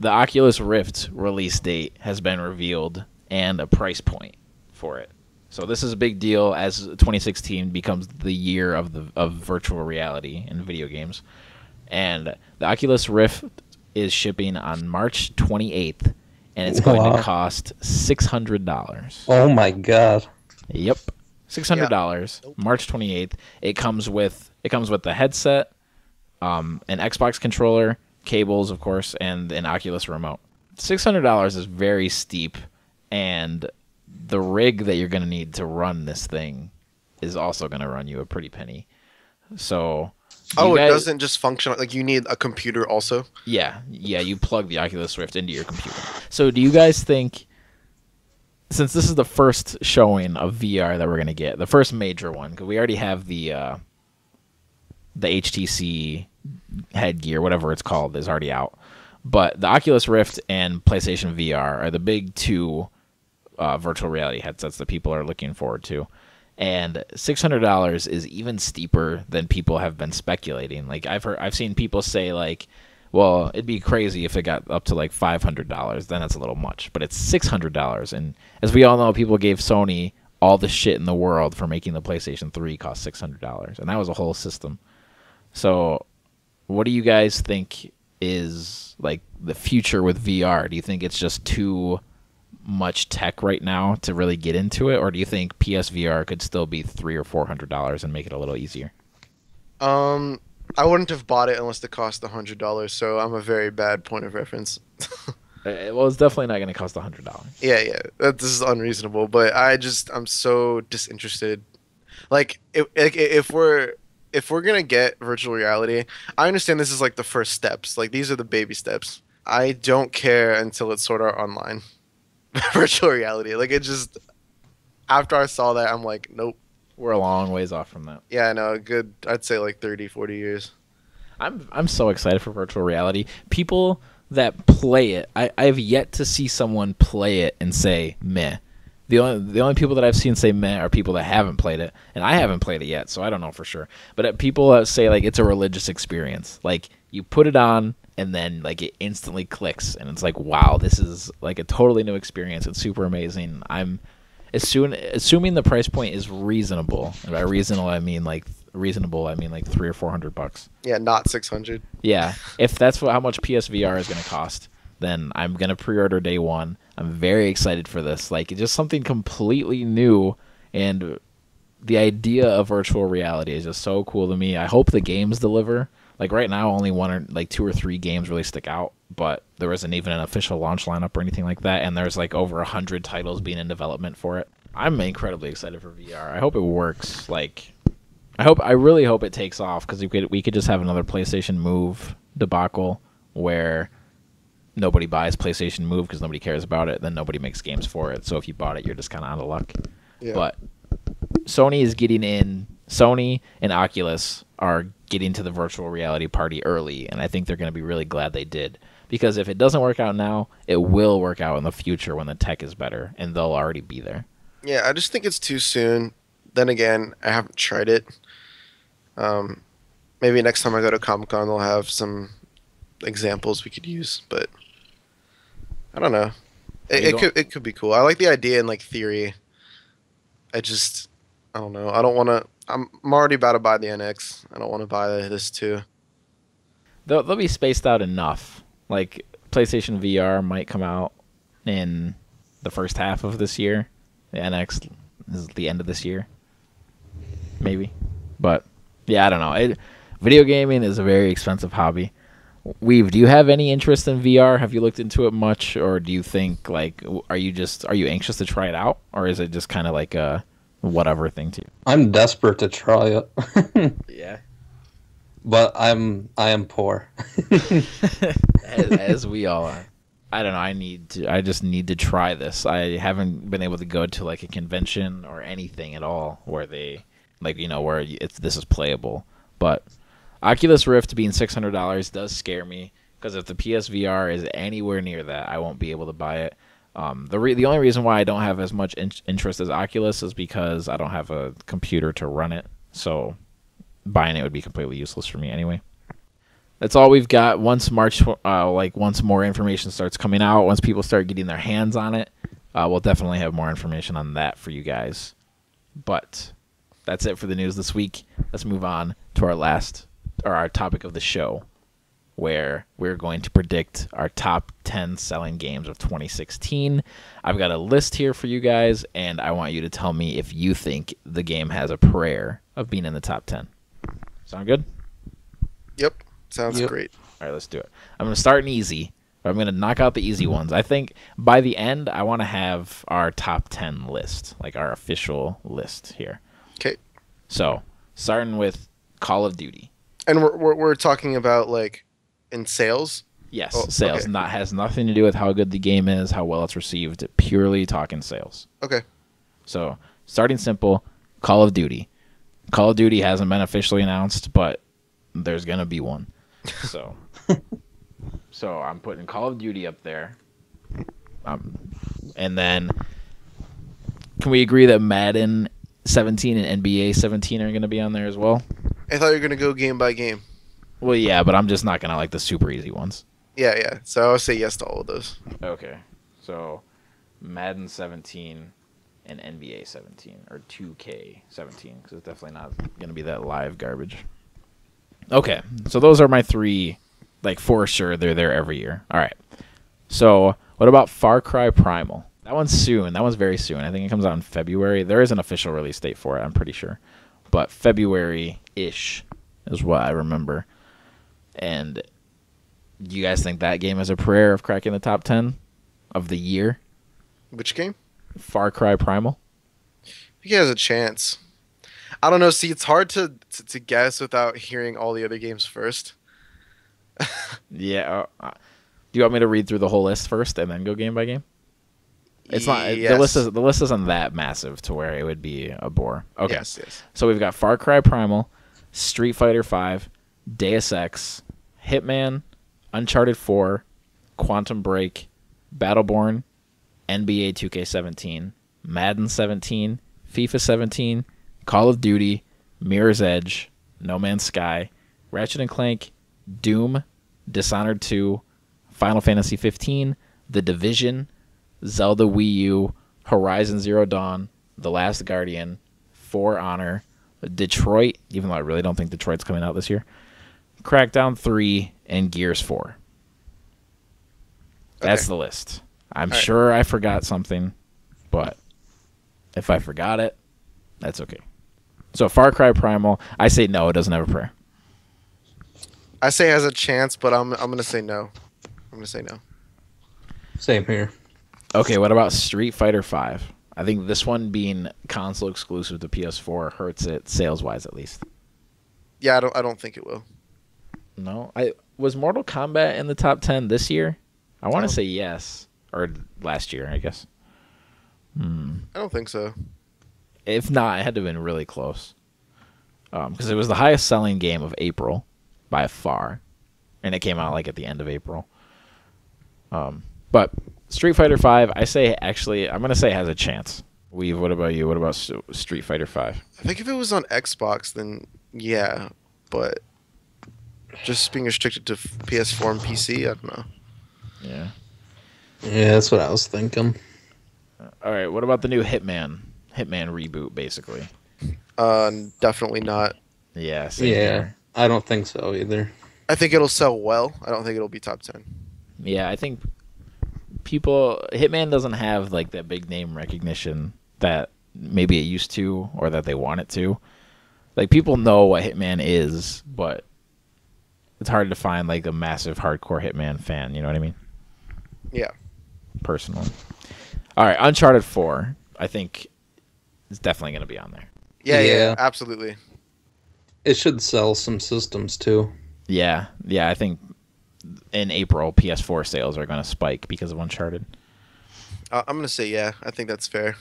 [SPEAKER 1] Oculus Rift release date has been revealed and a price point for it. So this is a big deal as 2016 becomes the year of virtual reality in video games. And the Oculus Rift is shipping on March 28th, and it's going to cost $600.
[SPEAKER 3] Oh my god.
[SPEAKER 1] Yep. $600.
[SPEAKER 2] Nope.
[SPEAKER 1] March 28th. It comes with the headset, an Xbox controller, cables, of course, and an Oculus remote. $600 is very steep, and the rig that you're going to need to run this thing is also going to run you a pretty penny. So
[SPEAKER 2] it doesn't just function, like you need a computer also?
[SPEAKER 1] Yeah, you plug the Oculus Rift into your computer. So do you guys think, since this is the first showing of VR that we're going to get, the first major one, because we already have the HTC headgear, whatever it's called, is already out. But the Oculus Rift and PlayStation VR are the big two virtual reality headsets that people are looking forward to. And $600 is even steeper than people have been speculating. Like I've seen people say like, well, it'd be crazy if it got up to like $500. Then that's a little much. But it's $600, and as we all know, people gave Sony all the shit in the world for making the PlayStation 3 cost $600, and that was a whole system. So, what do you guys think is like the future with VR? Do you think it's just too much tech right now to really get into it, or do you think PSVR could still be $300 or $400 and make it a little easier?
[SPEAKER 2] I wouldn't have bought it unless it cost $100, so I'm a very bad point of reference.
[SPEAKER 1] Well, it's definitely not going to cost $100.
[SPEAKER 2] Yeah, this is unreasonable, but I'm so disinterested. Like, if we're gonna get virtual reality, I understand this is like the first steps. Like, these are the baby steps. I don't care until it's Sword Art Online virtual reality. Like, it just, after I saw that, I'm like, nope.
[SPEAKER 1] We're a long ways off from that.
[SPEAKER 2] Yeah, I know. Good. I'd say like 30, 40 years.
[SPEAKER 1] I'm so excited for virtual reality. People that play it, I have yet to see someone play it and say meh. The only people that I've seen say meh are people that haven't played it, and I haven't played it yet, so I don't know for sure. But people say like it's a religious experience. Like you put it on and then like it instantly clicks, and it's like, wow, this is like a totally new experience. It's super amazing. Assuming the price point is reasonable. And by reasonable I mean like $300 or $400.
[SPEAKER 2] Yeah, not 600.
[SPEAKER 1] Yeah, if that's how much PSVR is going to cost, then I'm going to pre-order day one. I'm very excited for this. Like, it's just something completely new, and the idea of virtual reality is just so cool to me. I hope the games deliver. Like, right now, only 2 or 3 games really stick out, but there isn't even an official launch lineup or anything like that, and there's like over 100 titles being in development for it. I'm incredibly excited for VR. I hope it works. Like, I really hope it takes off, because we could just have another PlayStation Move debacle where nobody buys PlayStation Move because nobody cares about it, then nobody makes games for it. So if you bought it, you're just kind of out of luck. Yeah. But Sony is getting in. Sony and Oculus are getting to the virtual reality party early, and I think they're going to be really glad they did. Because if it doesn't work out now, it will work out in the future when the tech is better, and they'll already be there.
[SPEAKER 2] Yeah, I just think it's too soon. Then again, I haven't tried it. Maybe next time I go to Comic-Con, they'll have some examples we could use, but I don't know. It could be cool. I like the idea in like theory. I don't know. I don't want to. I'm already about to buy the NX. I don't want to buy this too.
[SPEAKER 1] They'll be spaced out enough. Like PlayStation VR might come out in the first half of this year. The NX is the end of this year, maybe. But yeah, I don't know. Video gaming is a very expensive hobby. Weave, do you have any interest in VR? Have you looked into it much, or do you think like are you anxious to try it out, or is it just kind of like a whatever thing to you?
[SPEAKER 3] I'm desperate to try it.
[SPEAKER 1] Yeah.
[SPEAKER 3] But I am poor.
[SPEAKER 1] as we all are. I don't know. I just need to try this. I haven't been able to go to like a convention or anything at all where they where this is playable. But Oculus Rift being $600 does scare me, because if the PSVR is anywhere near that, I won't be able to buy it. The only reason why I don't have as much interest as Oculus is because I don't have a computer to run it. So buying it would be completely useless for me anyway. That's all we've got. Once more information starts coming out, once people start getting their hands on it, we'll definitely have more information on that for you guys. But that's it for the news this week. Let's move on to our topic of the show, where we're going to predict our top 10 selling games of 2016. I've got a list here for you guys, and I want you to tell me if you think the game has a prayer of being in the top 10. Sound good?
[SPEAKER 2] Yep. Sounds great.
[SPEAKER 1] All right, let's do it. I'm going to start easy, but I'm going to knock out the easy ones. I think by the end, I want to have our top 10 list, like our official list here.
[SPEAKER 2] Okay.
[SPEAKER 1] So, starting with Call of Duty.
[SPEAKER 2] And we're talking about like in sales?
[SPEAKER 1] Yes,
[SPEAKER 2] Oh,
[SPEAKER 1] sales.
[SPEAKER 2] okay.
[SPEAKER 1] Has nothing to do with how good the game is, how well it's received. Purely talking sales.
[SPEAKER 2] Okay.
[SPEAKER 1] So, starting simple, Call of Duty. Call of Duty hasn't been officially announced, but there's going to be one. So I'm putting Call of Duty up there. And then can we agree that Madden 17 and NBA 17 are going to be on there as well?
[SPEAKER 2] I thought you were going to go game by game.
[SPEAKER 1] Well, yeah, but I'm just not going to like the super easy ones.
[SPEAKER 2] Yeah. So I'll say yes to all of those.
[SPEAKER 1] Okay. So Madden 17 and NBA 17, or 2K 17, because it's definitely not going to be that live garbage. Okay, so those are my three, like for sure they're there every year. All right. So what about Far Cry Primal? That one's soon. That one's very soon. I think it comes out in February. There is an official release date for it, I'm pretty sure. But February-ish is what I remember. And do you guys think that game is a prayer of cracking the top 10 of the year?
[SPEAKER 2] Which game?
[SPEAKER 1] Far Cry Primal?
[SPEAKER 2] I think he has a chance. I don't know. See, it's hard to guess without hearing all the other games first.
[SPEAKER 1] Yeah. Do you want me to read through the whole list first and then go game by game? It's not.
[SPEAKER 2] Yes.
[SPEAKER 1] The list isn't that massive to where it would be a bore. Okay.
[SPEAKER 2] Yes.
[SPEAKER 1] So we've got Far Cry Primal, Street Fighter V, Deus Ex, Hitman, Uncharted 4, Quantum Break, Battleborn, NBA 2K17, Madden 17, FIFA 17, Call of Duty, Mirror's Edge, No Man's Sky, Ratchet & Clank, Doom, Dishonored 2, Final Fantasy 15, The Division, Zelda Wii U, Horizon Zero Dawn, The Last Guardian, For Honor, Detroit, even though I really don't think Detroit's coming out this year, Crackdown 3, and Gears 4. That's the list. I'm sure I forgot something, but if I forgot it, that's okay. So Far Cry Primal, I say no, it doesn't have a prayer.
[SPEAKER 2] I say it has a chance, but I'm gonna say no. I'm gonna say no.
[SPEAKER 3] Same here.
[SPEAKER 1] Okay, what about Street Fighter V? I think this one being console exclusive to PS4 hurts it sales wise, at least.
[SPEAKER 2] Yeah, I don't think it will.
[SPEAKER 1] No, was Mortal Kombat in the top 10 this year? I want to say yes, or last year, I guess.
[SPEAKER 2] I don't think so.
[SPEAKER 1] If not, it had to have been really close. Because it was the highest selling game of April by far. And it came out like at the end of April. But Street Fighter V, I say actually, I'm going to say has a chance. Weave, what about you? What about Street Fighter V?
[SPEAKER 2] I think if it was on Xbox, then yeah. But just being restricted to PS4 and PC, I don't know.
[SPEAKER 1] Yeah.
[SPEAKER 3] Yeah, that's what I was thinking.
[SPEAKER 1] All right, what about the new Hitman reboot, basically?
[SPEAKER 2] Definitely not.
[SPEAKER 1] Yeah, same
[SPEAKER 3] Yeah,
[SPEAKER 1] here.
[SPEAKER 3] I don't think so either.
[SPEAKER 2] I think it'll sell well. I don't think it'll be top 10.
[SPEAKER 1] Yeah, I think Hitman doesn't have like that big name recognition that maybe it used to or that they want it to. Like people know what Hitman is, but it's hard to find like a massive hardcore Hitman fan, you know what I mean?
[SPEAKER 2] Yeah.
[SPEAKER 1] Personally. All right, Uncharted 4, I think is definitely going to be on there.
[SPEAKER 2] Yeah, absolutely.
[SPEAKER 3] It should sell some systems too.
[SPEAKER 1] Yeah, I think in April, PS4 sales are going to spike because of Uncharted.
[SPEAKER 2] I'm going to say yeah. I think that's fair.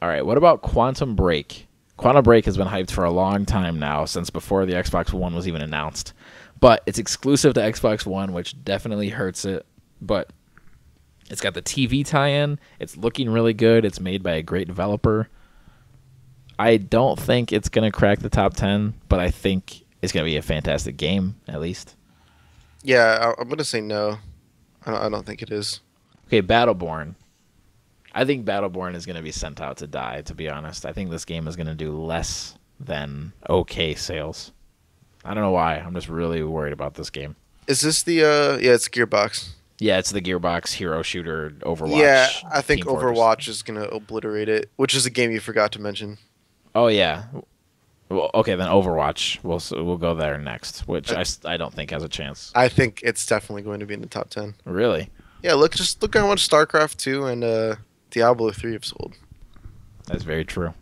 [SPEAKER 1] All right, what about Quantum Break? Quantum Break has been hyped for a long time now, since before the Xbox One was even announced. But it's exclusive to Xbox One, which definitely hurts it. But it's got the TV tie-in. It's looking really good. It's made by a great developer. I don't think it's going to crack the top 10, but I think it's going to be a fantastic game, at least.
[SPEAKER 2] Yeah, I'm going to say no. I don't think it is.
[SPEAKER 1] Okay, Battleborn. I think Battleborn is going to be sent out to die, to be honest. I think this game is going to do less than okay sales. I don't know why. I'm just really worried about this game.
[SPEAKER 2] Is this the yeah, it's Gearbox.
[SPEAKER 1] Yeah, it's the Gearbox hero shooter Overwatch.
[SPEAKER 2] Yeah, I think
[SPEAKER 1] Team Fortress.
[SPEAKER 2] Overwatch is going to obliterate it, which is a game you forgot to mention.
[SPEAKER 1] Oh yeah. Well, okay, then Overwatch. We'll go there next, which I don't think has a chance.
[SPEAKER 2] I think it's definitely going to be in the top 10.
[SPEAKER 1] Really?
[SPEAKER 2] Yeah, look how much StarCraft 2 and Diablo 3 have sold.
[SPEAKER 1] That's very true.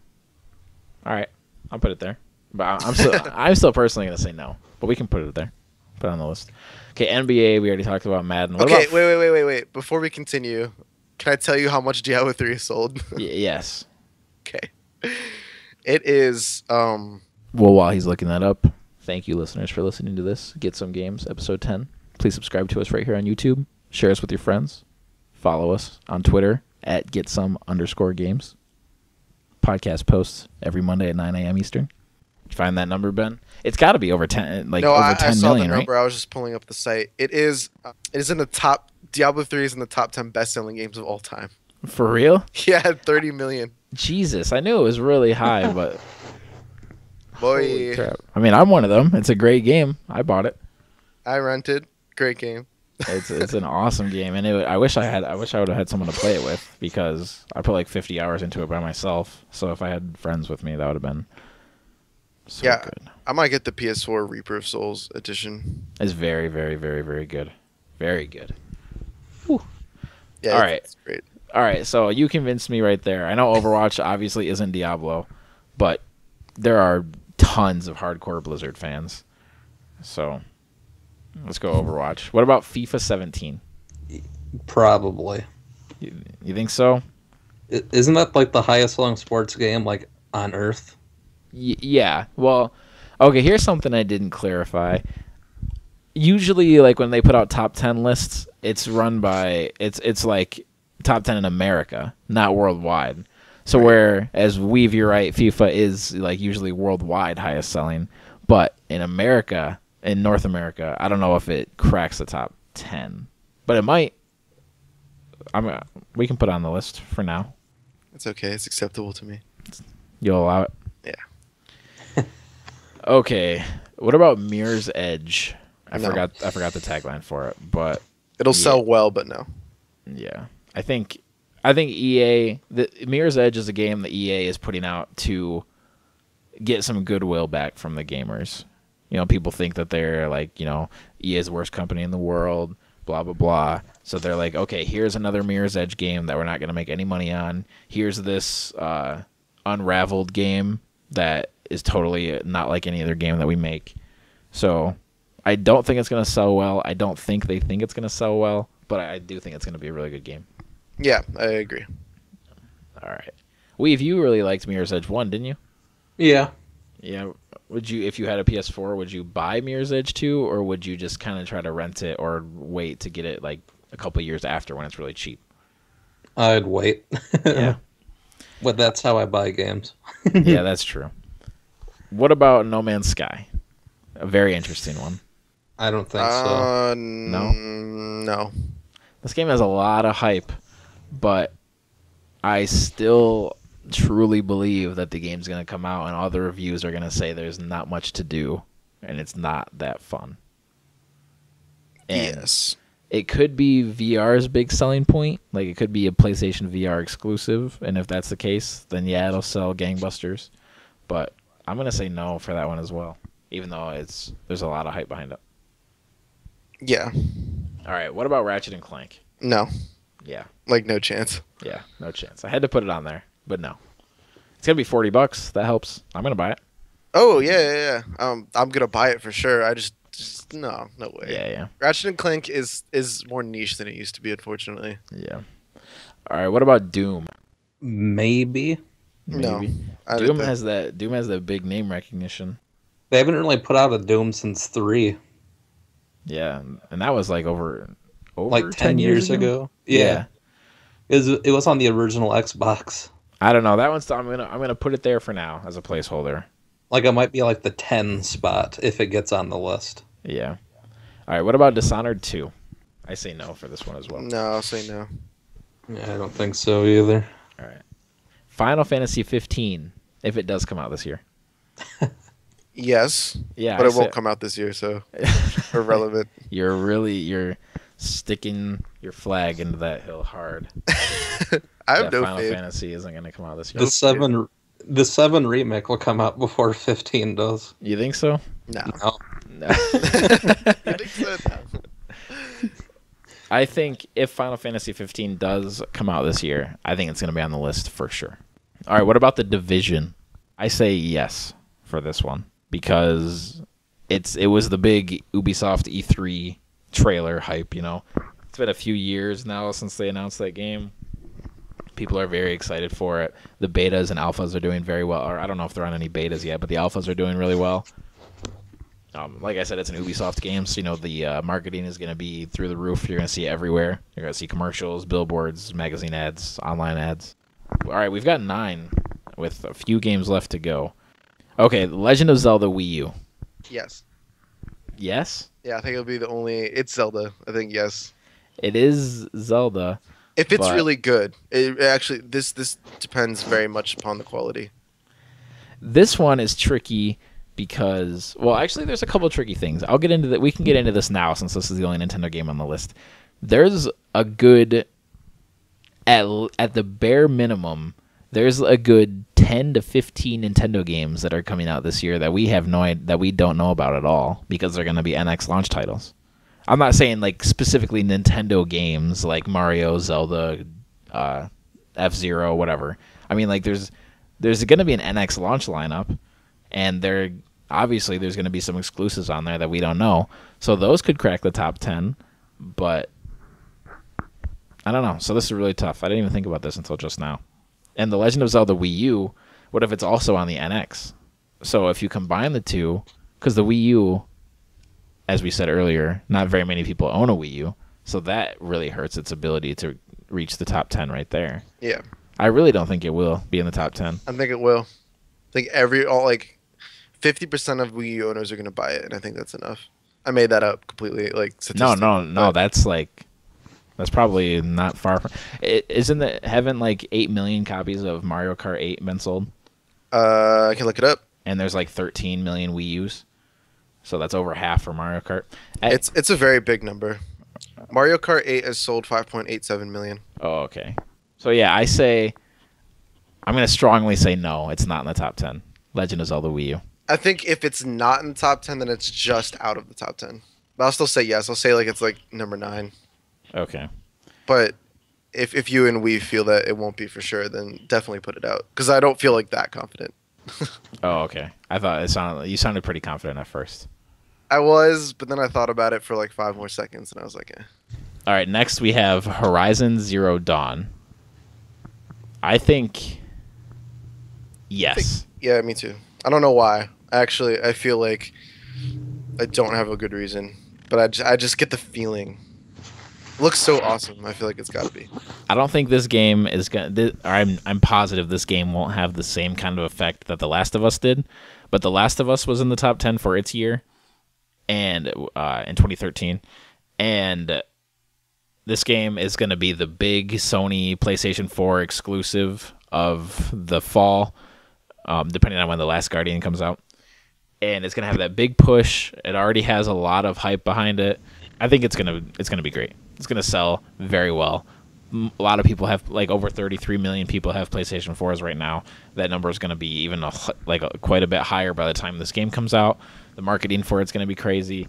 [SPEAKER 1] All right, I'll put it there. But I'm still personally gonna say no, but we can put it there. Put it on the list. Okay, NBA. We already talked about Madden. What about
[SPEAKER 2] wait. Before we continue, can I tell you how much Diablo 3 is sold?
[SPEAKER 1] Yes.
[SPEAKER 2] Okay. It is.
[SPEAKER 1] Well, while he's looking that up, thank you, listeners, for listening to this. Get Some Games, episode 10. Please subscribe to us right here on YouTube. Share us with your friends. Follow us on Twitter at @GetSome_Games. Podcast posts every Monday at 9 a.m. Eastern. Find that number, Ben? It's got to be over 10, like
[SPEAKER 2] no,
[SPEAKER 1] over 10
[SPEAKER 2] I saw
[SPEAKER 1] million,
[SPEAKER 2] the number.
[SPEAKER 1] right?
[SPEAKER 2] I was just pulling up the site. It is in the top. Diablo 3 is in the top 10 best-selling games of all time.
[SPEAKER 1] For real?
[SPEAKER 2] Yeah, 30 million.
[SPEAKER 1] Jesus, I knew it was really high, but holy
[SPEAKER 2] Boy,
[SPEAKER 1] crap. I mean, I'm one of them. It's a great game. I bought it.
[SPEAKER 2] I rented. Great game.
[SPEAKER 1] It's an awesome game, and I wish I would have had someone to play it with, because I put like 50 hours into it by myself. So if I had friends with me, that would have been so good.
[SPEAKER 2] I might get the PS4 Reaper of Souls edition.
[SPEAKER 1] It's very, very, very, very good. Very good.
[SPEAKER 2] Yeah,
[SPEAKER 1] All right.
[SPEAKER 2] It's great.
[SPEAKER 1] All right, so you convinced me right there. I know Overwatch obviously isn't Diablo, but there are tons of hardcore Blizzard fans. So let's go Overwatch. What about FIFA 17?
[SPEAKER 3] Probably.
[SPEAKER 1] You think so?
[SPEAKER 3] Isn't that like the highest selling sports game like on Earth?
[SPEAKER 1] Yeah. Well, okay, here's something I didn't clarify. Usually, like when they put out top 10 lists, it's run by it's like top 10 in America, not worldwide. So whereas you're right, FIFA is like usually worldwide highest selling, but in America, in North America, I don't know if it cracks the top 10, but it might. We can put it on the list for now.
[SPEAKER 2] It's okay. It's acceptable to me.
[SPEAKER 1] You'll allow it?
[SPEAKER 2] Yeah.
[SPEAKER 1] Okay. What about Mirror's Edge? I
[SPEAKER 2] No.
[SPEAKER 1] forgot the tagline for it, but
[SPEAKER 2] It'll sell well, but no.
[SPEAKER 1] yeah. I think EA, the Mirror's Edge is a game that EA is putting out to get some goodwill back from the gamers. You know, people think that they're like, you know, EA is the worst company in the world, blah blah blah. So they're like, okay, here's another Mirror's Edge game that we're not going to make any money on. Here's this Unraveled game that is totally not like any other game that we make. So I don't think it's going to sell well. I don't think they think it's going to sell well, but I do think it's going to be a really good game.
[SPEAKER 2] Yeah, I agree.
[SPEAKER 1] All right. Weave, you really liked Mirror's Edge 1, didn't you?
[SPEAKER 3] Yeah.
[SPEAKER 1] Yeah. Would you, if you had a PS4, would you buy Mirror's Edge 2, or would you just kind of try to rent it or wait to get it like a couple years after when it's really cheap?
[SPEAKER 3] I'd wait.
[SPEAKER 1] Yeah.
[SPEAKER 3] But that's how I buy games.
[SPEAKER 1] Yeah, that's true. What about No Man's Sky? A very interesting one.
[SPEAKER 3] I don't think so.
[SPEAKER 1] No?
[SPEAKER 2] No.
[SPEAKER 1] This game has a lot of hype, but I still truly believe that the game's going to come out and all the reviews are going to say there's not much to do and it's not that fun. And
[SPEAKER 2] Yes.
[SPEAKER 1] It could be VR's big selling point. Like, it could be a PlayStation VR exclusive, and if that's the case, then yeah, it'll sell gangbusters. But I'm gonna say no for that one as well, even though there's a lot of hype behind it.
[SPEAKER 2] Yeah.
[SPEAKER 1] All right, what about Ratchet and Clank?
[SPEAKER 2] No.
[SPEAKER 1] Yeah,
[SPEAKER 2] Like, no chance.
[SPEAKER 1] yeah, no chance. I had to put it on there, but no. It's gonna be $40. That helps. I'm gonna buy it.
[SPEAKER 2] Oh, yeah. I'm going to buy it for sure. I just no way.
[SPEAKER 1] Yeah.
[SPEAKER 2] Ratchet and Clank is more niche than it used to be, unfortunately.
[SPEAKER 1] Yeah. All right, what about Doom?
[SPEAKER 3] Maybe.
[SPEAKER 2] No. I
[SPEAKER 1] Doom
[SPEAKER 2] didn't
[SPEAKER 1] has that big name recognition.
[SPEAKER 3] They haven't really put out a Doom since 3.
[SPEAKER 1] Yeah, and that was like over
[SPEAKER 3] Like 10 years ago. Yeah. It was on the original Xbox.
[SPEAKER 1] I don't know. That one's I'm gonna put it there for now as a placeholder.
[SPEAKER 3] Like, it might be like the 10 spot if it gets on the list.
[SPEAKER 1] Yeah. All right. What about Dishonored 2? I say no for this one as well.
[SPEAKER 2] No, I'll say no.
[SPEAKER 3] Yeah, I don't think so either.
[SPEAKER 1] All right. Final Fantasy 15, if it does come out this year.
[SPEAKER 2] Yes.
[SPEAKER 1] Yeah,
[SPEAKER 2] But
[SPEAKER 1] I
[SPEAKER 2] it won't
[SPEAKER 1] said-
[SPEAKER 2] come out this year, so irrelevant.
[SPEAKER 1] You're sticking your flag into that hill hard.
[SPEAKER 2] I have
[SPEAKER 1] That
[SPEAKER 2] no
[SPEAKER 1] Final
[SPEAKER 2] faith.
[SPEAKER 1] Fantasy isn't going to come out this year.
[SPEAKER 3] The 7 remake will come out before 15 does.
[SPEAKER 1] You think so?
[SPEAKER 2] No.
[SPEAKER 3] No.
[SPEAKER 1] No.
[SPEAKER 2] You think so?
[SPEAKER 1] I think if Final Fantasy 15 does come out this year, I think it's going to be on the list for sure. All right, what about The Division? I say yes for this one because it was the big Ubisoft E3 trailer hype, you know. It's been a few years now since they announced that game. People are very excited for it. The betas and alphas are doing very well. Or I don't know if they're on any betas yet, but the alphas are doing really well. Like I said, it's an Ubisoft game, so you know the marketing is going to be through the roof. You're going to see it everywhere. You're going to see commercials, billboards, magazine ads, online ads. All right, we've got 9 with a few games left to go. Okay, Legend of Zelda Wii U.
[SPEAKER 2] Yes.
[SPEAKER 1] Yes?
[SPEAKER 2] Yeah, I think it'll be the only. It's Zelda. I think yes.
[SPEAKER 1] It is Zelda.
[SPEAKER 2] If it's
[SPEAKER 1] But-
[SPEAKER 2] really good, it actually this depends very much upon the quality.
[SPEAKER 1] This one is tricky because, well, actually, there's a couple tricky things. I'll get into that. We can get into this now since this is the only Nintendo game on the list. There's a good, at the bare minimum, there's a good 10 to 15 Nintendo games that are coming out this year that we have that we don't know about at all because they're going to be NX launch titles. I'm not saying like specifically Nintendo games like Mario, Zelda, F-Zero, whatever. I mean, like there's going to be an NX launch lineup, and obviously there's going to be some exclusives on there that we don't know. So those could crack the top 10, but I don't know. So this is really tough. I didn't even think about this until just now. And The Legend of Zelda Wii U, what if it's also on the NX? So if you combine the two, because the Wii U, as we said earlier, not very many people own a Wii U, so that really hurts its ability to reach the top 10 right there.
[SPEAKER 2] Yeah,
[SPEAKER 1] I really don't think it will be in the top 10.
[SPEAKER 2] I think it will. I think 50% of Wii U owners are going to buy it, and I think that's enough. I made that up completely, like
[SPEAKER 1] No.
[SPEAKER 2] but-
[SPEAKER 1] That's probably not far from. Haven't like 8 million copies of Mario Kart 8 been sold?
[SPEAKER 2] I can look it up.
[SPEAKER 1] And there's like 13 million Wii U's. So that's over half for Mario Kart.
[SPEAKER 2] It's a very big number. Mario Kart 8 has sold 5.87 million.
[SPEAKER 1] Oh, okay. So yeah, I'm going to strongly say no, it's not in the top 10. Legend of Zelda Wii U.
[SPEAKER 2] I think if it's not in the top 10, then it's just out of the top 10. But I'll still say yes. I'll say like it's like number 9.
[SPEAKER 1] Okay.
[SPEAKER 2] But if you and we feel that it won't be for sure, then definitely put it out. Because I don't feel like that confident.
[SPEAKER 1] Oh, okay. I thought you sounded pretty confident at first.
[SPEAKER 2] I was, but then I thought about it for like 5 more seconds, and I was like, eh.
[SPEAKER 1] All right, next we have Horizon Zero Dawn. I think yes.
[SPEAKER 2] Yeah, me too. I don't know why. Actually, I feel like I don't have a good reason, but I just get the feeling. It looks so awesome. I feel like it's got to be.
[SPEAKER 1] I don't think this game is gonna. I'm positive this game won't have the same kind of effect that The Last of Us did, but The Last of Us was in the top 10 for its year, and in 2013, and this game is going to be the big Sony PlayStation 4 exclusive of the fall, depending on when The Last Guardian comes out, and it's going to have that big push. It already has a lot of hype behind it. I think it's gonna be great. It's gonna sell very well. A lot of people have, like, over 33 million people have PlayStation 4s right now. That number is going to be even quite a bit higher by the time this game comes out. The marketing for it's going to be crazy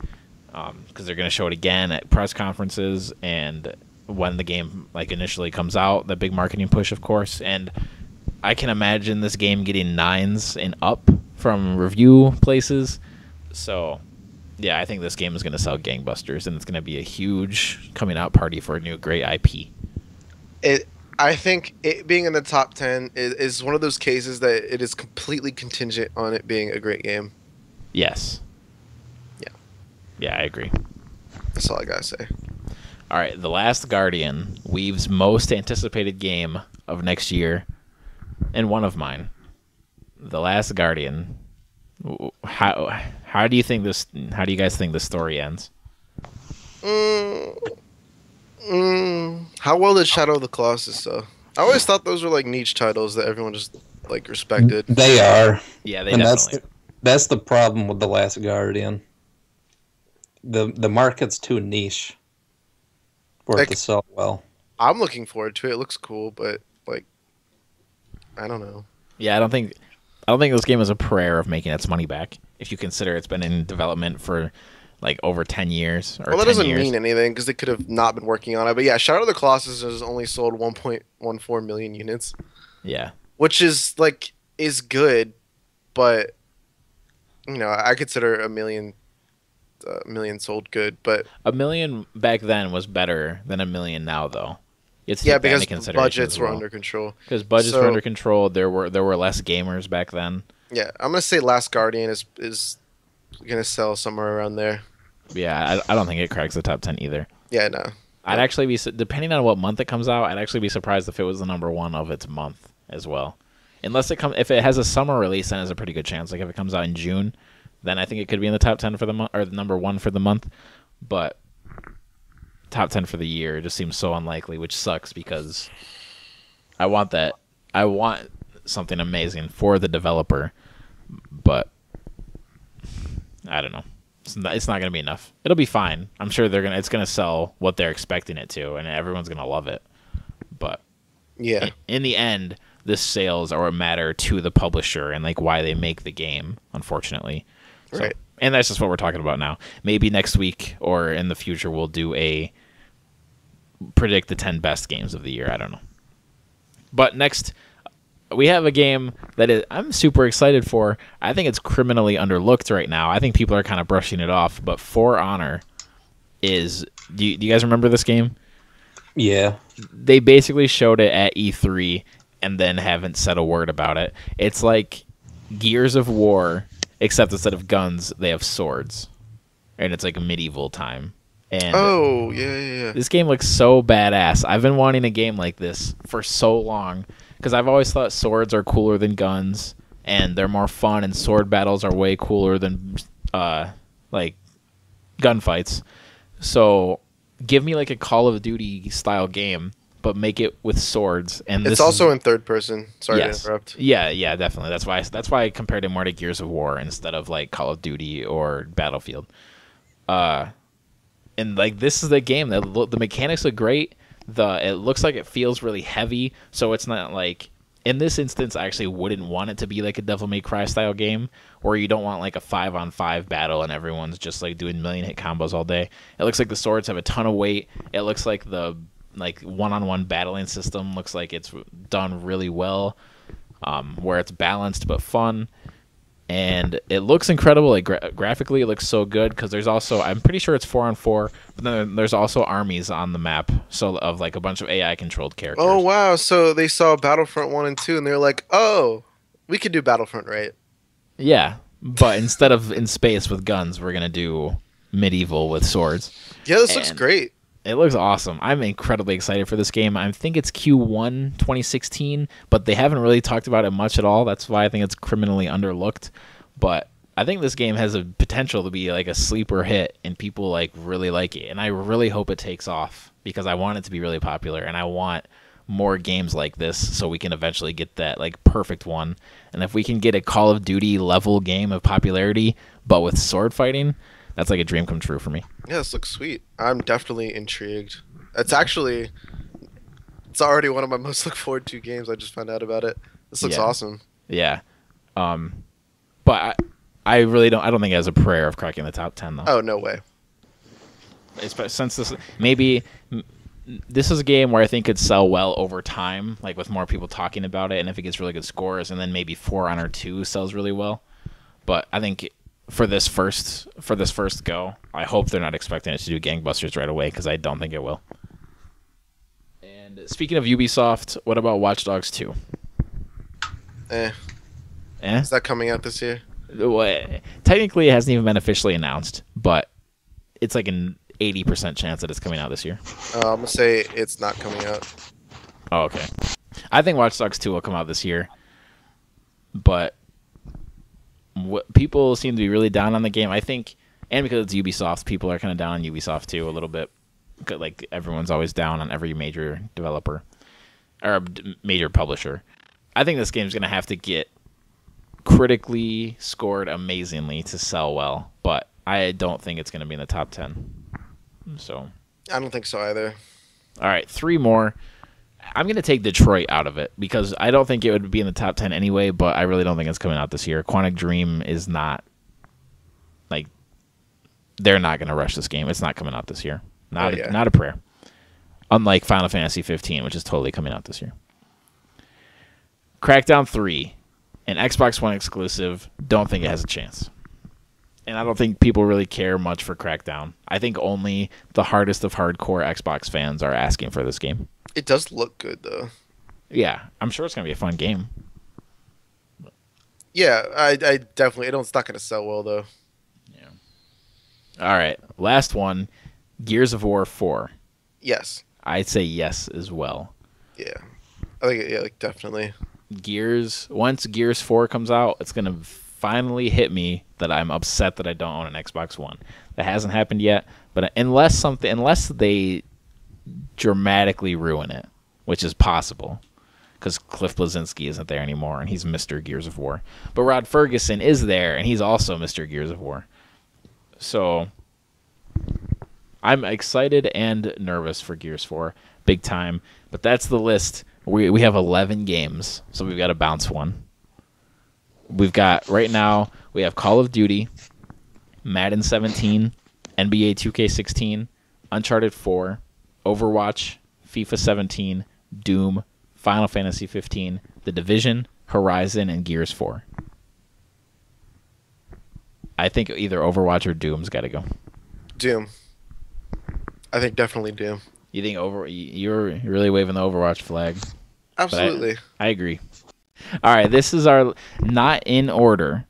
[SPEAKER 1] because they're going to show it again at press conferences and when the game like initially comes out. The big marketing push, of course, and I can imagine this game getting 9s and up from review places. So yeah, I think this game is going to sell gangbusters, and it's going to be a huge coming out party for a new great IP.
[SPEAKER 2] I think it being in the top 10 is one of those cases that it is completely contingent on it being a great game.
[SPEAKER 1] Yes.
[SPEAKER 2] Yeah.
[SPEAKER 1] Yeah, I agree.
[SPEAKER 2] That's all I gotta say.
[SPEAKER 1] All right, The Last Guardian, Weave's most anticipated game of next year, and one of mine. The Last Guardian. How do you think this? How do you guys think the story ends?
[SPEAKER 2] How well did Shadow of the Colossus sell? I always thought those were like niche titles that everyone just like respected.
[SPEAKER 3] They are.
[SPEAKER 1] Yeah, they definitely.
[SPEAKER 3] That's the problem with The Last Guardian. The market's too niche for it to sell well.
[SPEAKER 2] I'm looking forward to it. It looks cool, but like, I don't know.
[SPEAKER 1] Yeah, I don't think this game is a prayer of making its money back. If you consider it's been in development for like over 10 years. Or
[SPEAKER 2] well, that doesn't
[SPEAKER 1] years.
[SPEAKER 2] mean anything because they could have not been working on it. But yeah, Shadow of the Colossus has only sold 1.14 million units.
[SPEAKER 1] Yeah,
[SPEAKER 2] which is good, but you know, I consider a million sold good. But
[SPEAKER 1] a million back then was better than a million now, though.
[SPEAKER 2] Because budgets were under control.
[SPEAKER 1] Because budgets were under control, there were less gamers back then.
[SPEAKER 2] Yeah, I'm gonna say Last Guardian is gonna sell somewhere around there.
[SPEAKER 1] Yeah, I don't think it cracks the top 10 either.
[SPEAKER 2] Yeah, no.
[SPEAKER 1] I'd actually be, depending on what month it comes out, I'd actually be surprised if it was the number one of its month as well. If it has a summer release, then there's a pretty good chance. Like if it comes out in June, then I think it could be in the top 10 for the month, or the number one for the month. But top 10 for the year just seems so unlikely, which sucks because I want that. I want something amazing for the developer, but I don't know. It's not going to be enough. It'll be fine. I'm sure it's going to sell what they're expecting it to, and everyone's going to love it. But
[SPEAKER 2] yeah,
[SPEAKER 1] in the end, the sales are what matter to the publisher and like why they make the game, unfortunately.
[SPEAKER 2] Right.
[SPEAKER 1] And that's just what we're talking about now. Maybe next week or in the future we'll do a predict the 10 best games of the year. I don't know. But next, we have a game that I'm super excited for. I think it's criminally underlooked right now. I think people are kind of brushing it off. But For Honor is... Do you guys remember this game?
[SPEAKER 3] Yeah.
[SPEAKER 1] They basically showed it at E3 and then haven't said a word about it. It's like Gears of War, except instead of guns, they have swords. And it's like a medieval time. And
[SPEAKER 2] oh, yeah.
[SPEAKER 1] This game looks so badass. I've been wanting a game like this for so long. Because I've always thought swords are cooler than guns, and they're more fun, and sword battles are way cooler than, like, gunfights. So, give me, like, a Call of Duty-style game, but make it with swords. And
[SPEAKER 2] it's also in third person. Sorry to interrupt.
[SPEAKER 1] Yeah, definitely. That's why I compared it more to Gears of War instead of, like, Call of Duty or Battlefield. And, like, this is the game. The mechanics look great. It looks like it feels really heavy, so it's not like... In this instance, I actually wouldn't want it to be like a Devil May Cry style game, where you don't want like a 5-on-5 battle and everyone's just like doing million-hit combos all day. It looks like the swords have a ton of weight. It looks like the one-on-one battling system looks like it's done really well, where it's balanced but fun. And it looks incredible. Like graphically, it looks so good because there's also, I'm pretty sure it's 4-on-4, but then there's also armies on the map, so of like a bunch of AI controlled characters.
[SPEAKER 2] Oh wow! So they saw Battlefront 1 and 2, and they're like, "Oh, we could do Battlefront, right?"
[SPEAKER 1] Yeah, but instead of in space with guns, we're gonna do medieval with swords.
[SPEAKER 2] Yeah, this looks great.
[SPEAKER 1] It looks awesome. I'm incredibly excited for this game. I think it's Q1 2016, but they haven't really talked about it much at all. That's why I think it's criminally underlooked. But I think this game has a potential to be like a sleeper hit, and people like really like it. And I really hope it takes off because I want it to be really popular, and I want more games like this so we can eventually get that like perfect one. And if we can get a Call of Duty level game of popularity, but with sword fighting, That's like a dream come true for me.
[SPEAKER 2] Yeah, this looks sweet. I'm definitely intrigued. It's actually, it's already one of my most look forward to games. I just found out about it. This looks awesome.
[SPEAKER 1] Yeah. But I really don't. I don't think it has a prayer of cracking the top 10 though.
[SPEAKER 2] Oh, no way.
[SPEAKER 1] Since this is a game where I think it'd sell well over time, like with more people talking about it, and if it gets really good scores, and then maybe For Honor 2 sells really well. But I think for this first go, I hope they're not expecting it to do gangbusters right away, because I don't think it will. And speaking of Ubisoft, what about Watch Dogs 2?
[SPEAKER 2] Is that coming out this year?
[SPEAKER 1] Well, technically, it hasn't even been officially announced, but it's like an 80% chance that it's coming out this year.
[SPEAKER 2] I'm going to say it's not coming out.
[SPEAKER 1] Oh, okay. I think Watch Dogs 2 will come out this year, but people seem to be really down on the game. I think, and because it's Ubisoft, people are kind of down on Ubisoft too a little bit. Like everyone's always down on every major developer or major publisher. I think this game's going to have to get critically scored amazingly to sell well, but I don't think it's going to be in the top 10. So
[SPEAKER 2] I don't think so either.
[SPEAKER 1] All right, 3 more. I'm going to take Detroit out of it because I don't think it would be in the top 10 anyway, but I really don't think it's coming out this year. Quantic Dream is not, like, they're not going to rush this game. It's not coming out this year. Not a prayer. Unlike Final Fantasy 15, which is totally coming out this year. Crackdown 3, an Xbox One exclusive, don't think it has a chance. And I don't think people really care much for Crackdown. I think only the hardest of hardcore Xbox fans are asking for this game.
[SPEAKER 2] It does look good, though.
[SPEAKER 1] Yeah, I'm sure it's going to be a fun game.
[SPEAKER 2] Yeah, I definitely... It's not going to sell well, though.
[SPEAKER 1] Yeah. All right, last one, Gears of War 4.
[SPEAKER 2] Yes.
[SPEAKER 1] I'd say yes as well.
[SPEAKER 2] Yeah. I think, yeah, like, definitely.
[SPEAKER 1] Once Gears 4 comes out, it's going to finally hit me that I'm upset that I don't own an Xbox One. That hasn't happened yet, but unless they dramatically ruin it, which is possible, because Cliff Bleszinski isn't there anymore, and he's Mr. Gears of War. But Rod Ferguson is there, and he's also Mr. Gears of War. So I'm excited and nervous for Gears 4, big time. But that's the list. We have 11 games, so we've got to bounce one. We've got, right now, we have Call of Duty, Madden 17, NBA 2K16, Uncharted 4, Overwatch, FIFA 17, Doom, Final Fantasy 15, The Division, Horizon, and Gears 4. I think either Overwatch or Doom's got to go.
[SPEAKER 2] Doom. I think definitely Doom.
[SPEAKER 1] You think you're really waving the Overwatch flag?
[SPEAKER 2] Absolutely.
[SPEAKER 1] I agree. All right, this is our not in order,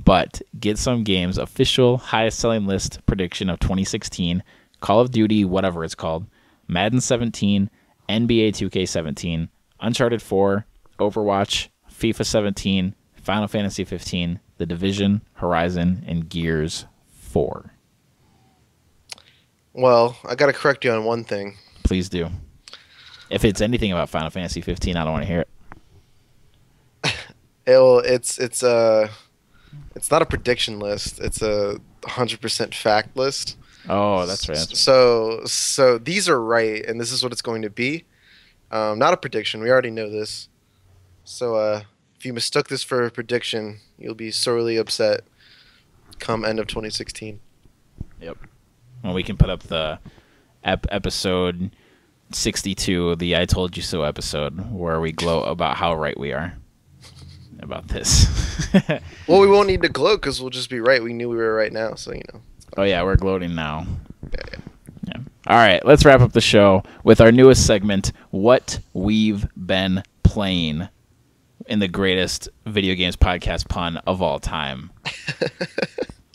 [SPEAKER 1] but Get Some Games official highest selling list prediction of 2016. Call of Duty, whatever it's called, Madden 17, NBA 2K17, Uncharted 4, Overwatch, FIFA 17, Final Fantasy 15, The Division, Horizon, and Gears 4.
[SPEAKER 2] Well, I got to correct you on one thing.
[SPEAKER 1] Please do. If it's anything about Final Fantasy 15, I don't want to hear it.
[SPEAKER 2] It's not a prediction list. It's a 100% fact list.
[SPEAKER 1] Oh, that's right.
[SPEAKER 2] So these are right, and this is what it's going to be. Not a prediction. We already know this. So if you mistook this for a prediction, you'll be sorely upset come end of 2016.
[SPEAKER 1] Yep. Well, we can put up the episode 62, the I Told You So episode, where we gloat about how right we are about this.
[SPEAKER 2] Well, we won't need to gloat because we'll just be right. We knew we were right now, so you know.
[SPEAKER 1] Oh, yeah, we're gloating now.
[SPEAKER 2] Yeah.
[SPEAKER 1] All right, let's wrap up the show with our newest segment, What We've Been Playing, in the greatest video games podcast pun of all time.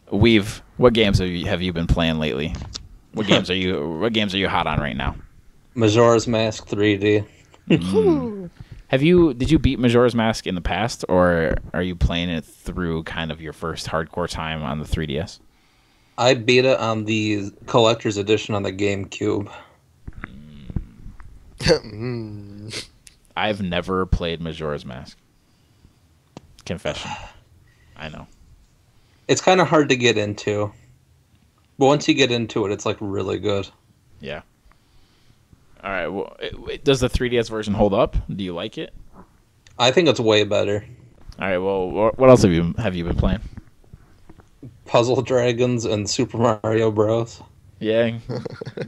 [SPEAKER 1] What games have you been playing lately? What games are you hot on right now?
[SPEAKER 3] Majora's Mask 3D.
[SPEAKER 1] Did you beat Majora's Mask in the past, or are you playing it through kind of your first hardcore time on the 3DS?
[SPEAKER 3] I beat it on the collector's edition on the GameCube.
[SPEAKER 1] I've never played Majora's Mask. Confession. I know.
[SPEAKER 3] It's kind of hard to get into. But once you get into it, it's like really good.
[SPEAKER 1] Yeah. All right. Well, does the 3DS version hold up? Do you like it?
[SPEAKER 3] I think it's way better.
[SPEAKER 1] All right. Well, what else have you been playing?
[SPEAKER 3] Puzzle Dragons and Super Mario Bros.
[SPEAKER 1] Yeah,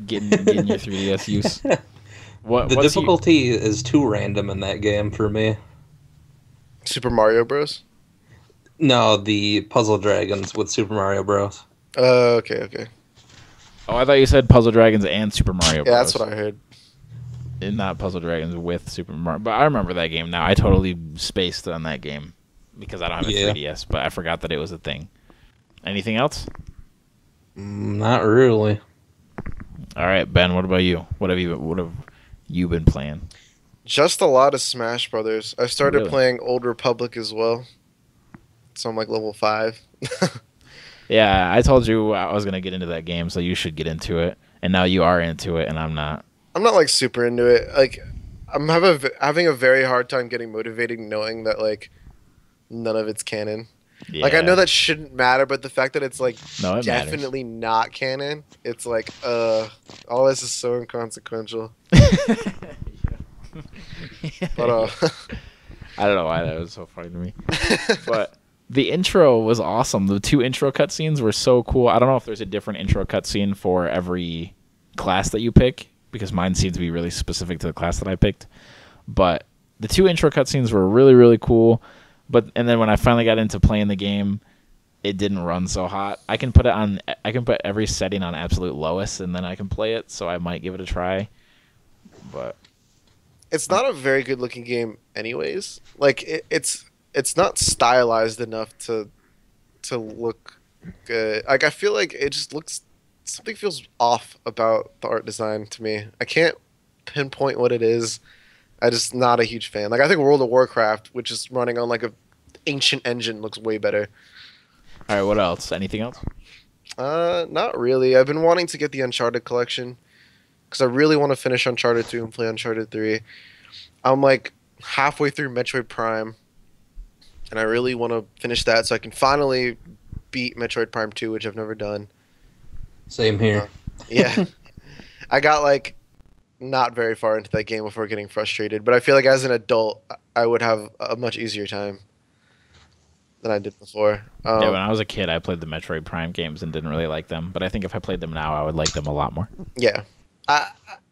[SPEAKER 1] getting your 3DS use.
[SPEAKER 3] The difficulty is too random in that game for me.
[SPEAKER 2] Super Mario Bros.
[SPEAKER 3] No, the Puzzle Dragons with Super Mario Bros.
[SPEAKER 2] Okay.
[SPEAKER 1] Oh, I thought you said Puzzle Dragons and Super Mario Bros.
[SPEAKER 2] Yeah, that's what I heard.
[SPEAKER 1] And not Puzzle Dragons with Super Mario. But I remember that game now. I totally spaced on that game because I don't have a 3DS, but I forgot that it was a thing. Anything else?
[SPEAKER 3] Not really.
[SPEAKER 1] All right, Ben, what about you? What have you been playing?
[SPEAKER 2] Just a lot of Smash Brothers. I started
[SPEAKER 1] Really?
[SPEAKER 2] playing Old Republic as well. So I'm like level 5.
[SPEAKER 1] Yeah, I told you I was going to get into that game, so you should get into it. And now you are into it, and I'm not.
[SPEAKER 2] I'm not like super into it. Like I'm having a very hard time getting motivated knowing that like none of it's canon.
[SPEAKER 1] Yeah.
[SPEAKER 2] Like I know that shouldn't matter, but the fact that it's like
[SPEAKER 1] No, it
[SPEAKER 2] definitely not canon, it's like all this is so inconsequential. But
[SPEAKER 1] I don't know why that was so funny to me. But the intro was awesome. The 2 intro cutscenes were so cool. I don't know if there's a different intro cutscene for every class that you pick, because mine seemed to be really specific to the class that I picked. But the 2 intro cutscenes were really, really cool. And then when I finally got into playing the game, it didn't run so hot. I can put every setting on absolute lowest, and then I can play it. So I might give it a try. But
[SPEAKER 2] it's not a very good looking game anyways. Like it's not stylized enough to look good. Like I feel like it just looks, something feels off about the art design to me. I can't pinpoint what it is. I just not a huge fan. Like I think World of Warcraft, which is running on like a ancient engine, looks way better.
[SPEAKER 1] all right, what else? Anything else?
[SPEAKER 2] Not really. I've been wanting to get the Uncharted collection because I really want to finish Uncharted 2 and play Uncharted 3. I'm like halfway through Metroid Prime, and I really want to finish that so I can finally beat Metroid Prime 2, which I've never done.
[SPEAKER 3] Same here.
[SPEAKER 2] Yeah. I got like not very far into that game before getting frustrated, but I feel like as an adult I would have a much easier time than I did before.
[SPEAKER 1] Yeah, when I was a kid, I played the Metroid Prime games and didn't really like them. But I think if I played them now, I would like them a lot more.
[SPEAKER 2] Yeah.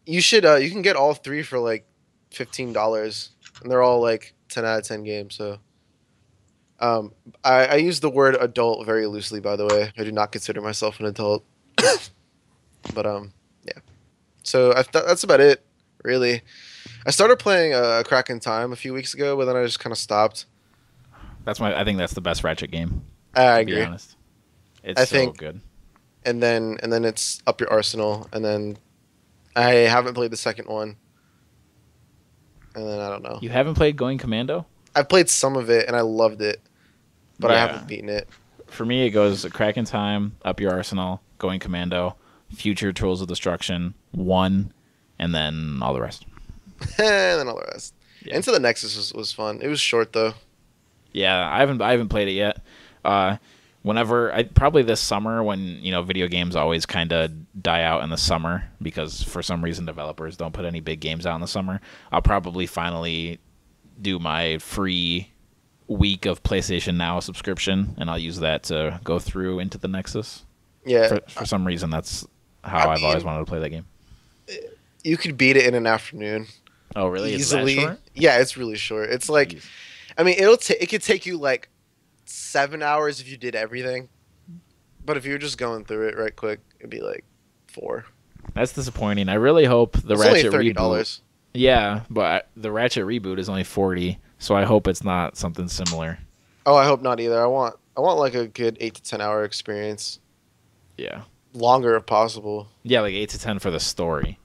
[SPEAKER 2] You should you can get all 3 for like $15, and they're all like 10 out of 10 games, so I use the word adult very loosely, by the way. I do not consider myself an adult. But yeah. So that's about it, really. I started playing Crack in Time a few weeks ago, but then I just kind of stopped.
[SPEAKER 1] I think that's the best Ratchet game.
[SPEAKER 2] I
[SPEAKER 1] to be
[SPEAKER 2] agree.
[SPEAKER 1] honest. It's so good.
[SPEAKER 2] And then it's Up Your Arsenal, and then I haven't played the second one. And then I don't know.
[SPEAKER 1] You haven't played Going Commando?
[SPEAKER 2] I played some of it and I loved it, but I
[SPEAKER 1] Yeah.
[SPEAKER 2] haven't beaten it.
[SPEAKER 1] For me, it goes Crack in Time, Up Your Arsenal, Going Commando, Future Tools of Destruction, 1, and then all the rest.
[SPEAKER 2] And then all the rest.
[SPEAKER 1] Yeah.
[SPEAKER 2] Into the Nexus was fun. It was short though.
[SPEAKER 1] Yeah, I haven't played it yet. Probably this summer, when video games always kind of die out in the summer because for some reason developers don't put any big games out in the summer. I'll probably finally do my free week of PlayStation Now subscription, and I'll use that to go through Into the Nexus.
[SPEAKER 2] Yeah.
[SPEAKER 1] For some reason, that's how I've always wanted to play that game.
[SPEAKER 2] You could beat it in an afternoon.
[SPEAKER 1] Oh, really?
[SPEAKER 2] Easily.
[SPEAKER 1] Is that short?
[SPEAKER 2] Yeah, it's really short. It's like,
[SPEAKER 1] Jeez.
[SPEAKER 2] I mean, it could take you like 7 hours if you did everything, but if you were just going through it right quick, it'd be like 4.
[SPEAKER 1] That's disappointing. I really hope the
[SPEAKER 2] It's
[SPEAKER 1] Ratchet
[SPEAKER 2] only
[SPEAKER 1] reboot.
[SPEAKER 2] $30.
[SPEAKER 1] Yeah, but the Ratchet reboot is only $40, so I hope it's not something similar.
[SPEAKER 2] Oh, I hope not either. I want like a good 8 to 10 hour experience,
[SPEAKER 1] Yeah.
[SPEAKER 2] longer if possible.
[SPEAKER 1] Yeah, like 8 to 10 for the story.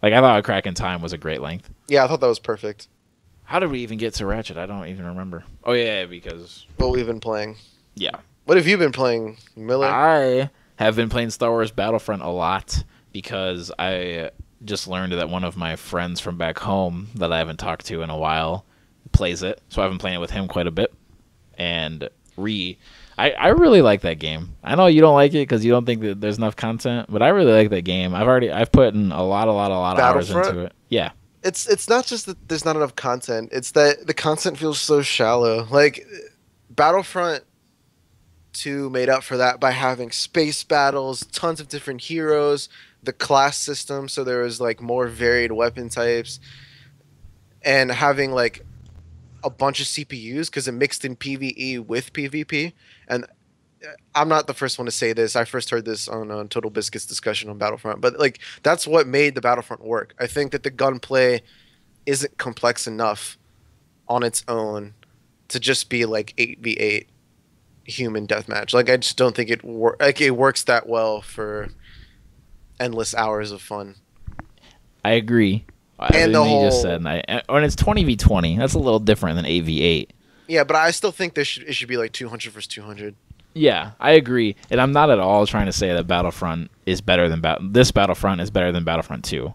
[SPEAKER 1] Like, I thought Crack in Time was a great length.
[SPEAKER 2] Yeah, I thought that was perfect.
[SPEAKER 1] How did we even get to Ratchet? I don't even remember. Oh, yeah, because...
[SPEAKER 2] What we've been playing.
[SPEAKER 1] Yeah.
[SPEAKER 2] What have you been playing, Miller?
[SPEAKER 1] I have been playing Star Wars Battlefront a lot because I just learned that one of my friends from back home that I haven't talked to in a while plays it. So I've been playing it with him quite a bit. And I really like that game. I know you don't like it because you don't think that there's enough content, but I really like that game. I've put in a lot of hours into it. Yeah.
[SPEAKER 2] It's not just that there's not enough content. It's that the content feels so shallow. Like Battlefront 2 made up for that by having space battles, tons of different heroes, the class system, so there was like more varied weapon types, and having like a bunch of CPUs because it mixed in PvE with PvP. And I'm not the first one to say this. I first heard this on Total Biscuit's discussion on Battlefront, but like that's what made the Battlefront work. I think that the gunplay isn't complex enough on its own to just be like 8v8 human deathmatch. Like I just don't think it works that well for endless hours of fun.
[SPEAKER 1] I agree.
[SPEAKER 2] And the whole,
[SPEAKER 1] you just said, when it's 20v20, that's a little different than 8v8.
[SPEAKER 2] Yeah, but I still think it should be like 200 versus 200.
[SPEAKER 1] Yeah, I agree, and I'm not at all trying to say that Battlefront is better than this Battlefront is better than Battlefront 2,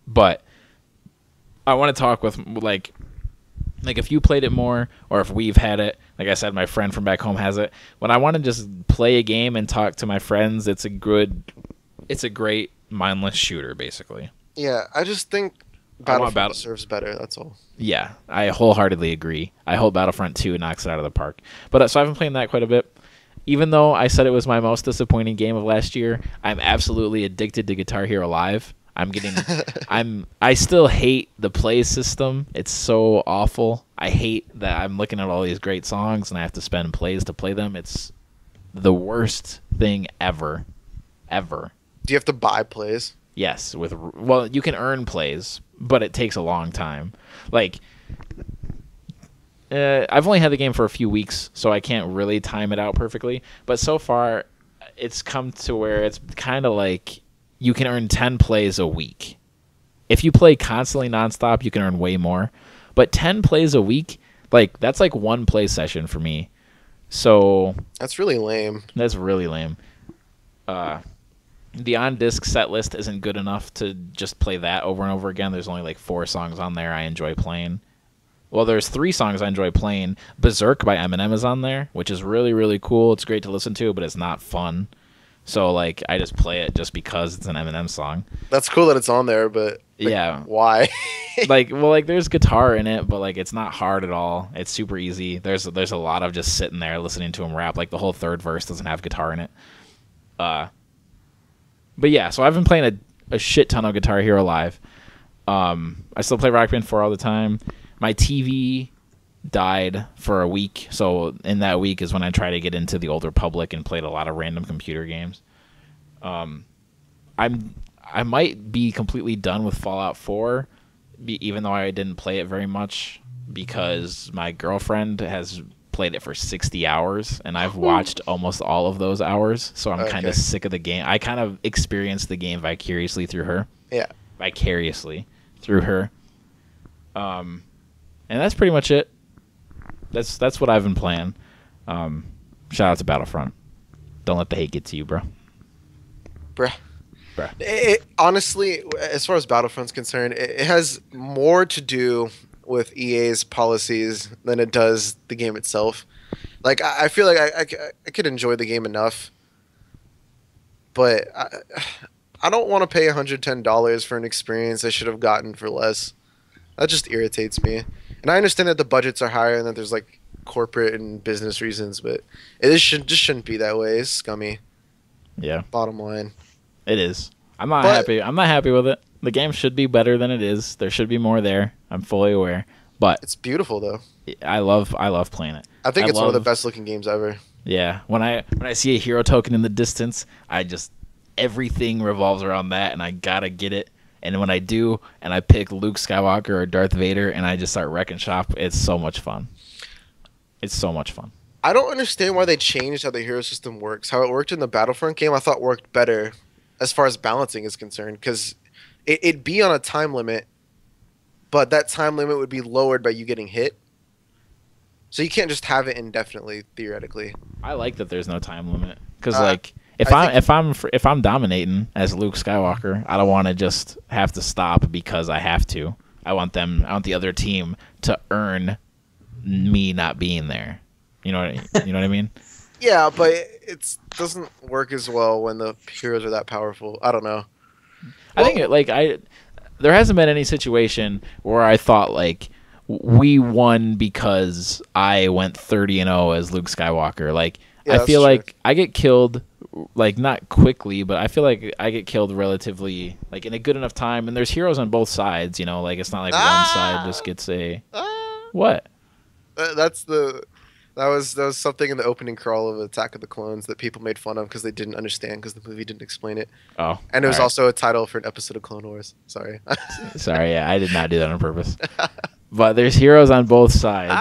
[SPEAKER 1] but I want to talk with like if you played it more, or if we've had it. Like I said, my friend from back home has it. When I want to just play a game and talk to my friends, it's a great mindless shooter, basically.
[SPEAKER 2] Yeah, I just think Battlefront serves better. That's all.
[SPEAKER 1] Yeah, I wholeheartedly agree. I hope Battlefront 2 knocks it out of the park. But so I've been playing that quite a bit. Even though I said it was my most disappointing game of last year, I'm absolutely addicted to Guitar Hero Live. I still hate the play system. It's so awful. I hate that I'm looking at all these great songs and I have to spend plays to play them. It's the worst thing ever. Ever.
[SPEAKER 2] Do you have to buy plays?
[SPEAKER 1] Yes, well, you can earn plays, but it takes a long time. Like, I've only had the game for a few weeks, so I can't really time it out perfectly. But so far, it's come to where it's kind of like you can earn 10 plays a week. If you play constantly nonstop, you can earn way more. But 10 plays a week, like that's like one play session for me. So
[SPEAKER 2] that's really lame.
[SPEAKER 1] That's really lame. The on-disc set list isn't good enough to just play that over and over again. There's only like 4 songs on there I enjoy playing. Well, there's 3 songs I enjoy playing. Berserk by Eminem is on there, which is really, really cool. It's great to listen to, but it's not fun. So, like, I just play it just because it's an Eminem song.
[SPEAKER 2] That's cool that it's on there, but like,
[SPEAKER 1] yeah,
[SPEAKER 2] why?
[SPEAKER 1] There's guitar in it, but like it's not hard at all. It's super easy. There's a lot of just sitting there listening to him rap. Like the whole third verse doesn't have guitar in it. But yeah, so I've been playing a shit ton of Guitar Hero Live. I still play Rock Band 4 all the time. My TV died for a week, so in that week is when I try to get into the Old Republic and played a lot of random computer games. I might be completely done with Fallout 4, even though I didn't play it very much, because my girlfriend has played it for 60 hours, and I've watched almost all of those hours, so I'm kind of sick of the game. I kind of experienced the game vicariously through her.
[SPEAKER 2] Yeah.
[SPEAKER 1] Vicariously through her. And that's pretty much it. That's what I've been playing. Shout out to Battlefront. Don't let the hate get to you, bro.
[SPEAKER 2] Bruh. Honestly, as far as Battlefront's concerned, it has more to do with EA's policies than it does the game itself. Like, I feel like I could enjoy the game enough, but I don't want to pay $110 for an experience I should have gotten for less. That just irritates me. And I understand that the budgets are higher and that there's like corporate and business reasons, but it shouldn't be that way. It's scummy.
[SPEAKER 1] Yeah.
[SPEAKER 2] Bottom line.
[SPEAKER 1] It is. I'm not happy. I'm not happy with it. The game should be better than it is. There should be more there. I'm fully aware. But
[SPEAKER 2] it's beautiful though.
[SPEAKER 1] I love playing it.
[SPEAKER 2] I think it's one of the best looking games ever.
[SPEAKER 1] Yeah. When I see a hero token in the distance, everything revolves around that, and I gotta get it. And when I do, and I pick Luke Skywalker or Darth Vader, and I just start wrecking shop, it's so much fun. It's so much fun.
[SPEAKER 2] I don't understand why they changed how the hero system works. How it worked in the Battlefront game, I thought worked better as far as balancing is concerned, because it'd be on a time limit, but that time limit would be lowered by you getting hit. So you can't just have it indefinitely, theoretically.
[SPEAKER 1] I like that there's no time limit, because if I'm dominating as Luke Skywalker, I don't want to just have to stop because I have to. I want the other team to earn me not being there. You know what I mean?
[SPEAKER 2] Yeah, but it doesn't work as well when the heroes are that powerful. I don't know.
[SPEAKER 1] I think there hasn't been any situation where I thought like we won because I went 30-0 as Luke Skywalker. Like
[SPEAKER 2] Yeah,
[SPEAKER 1] I
[SPEAKER 2] that's
[SPEAKER 1] feel
[SPEAKER 2] true.
[SPEAKER 1] like I get killed like not quickly, but I feel like I get killed relatively like in a good enough time. And there's heroes on both sides, you know. Like it's not like one side just gets a what?
[SPEAKER 2] That's the that was something in the opening crawl of Attack of the Clones that people made fun of because they didn't understand because the movie didn't explain it.
[SPEAKER 1] Oh,
[SPEAKER 2] And it was
[SPEAKER 1] all right.
[SPEAKER 2] also a title for an episode of Clone Wars. Sorry.
[SPEAKER 1] Sorry, yeah, I did not do that on purpose. But there's heroes on both sides.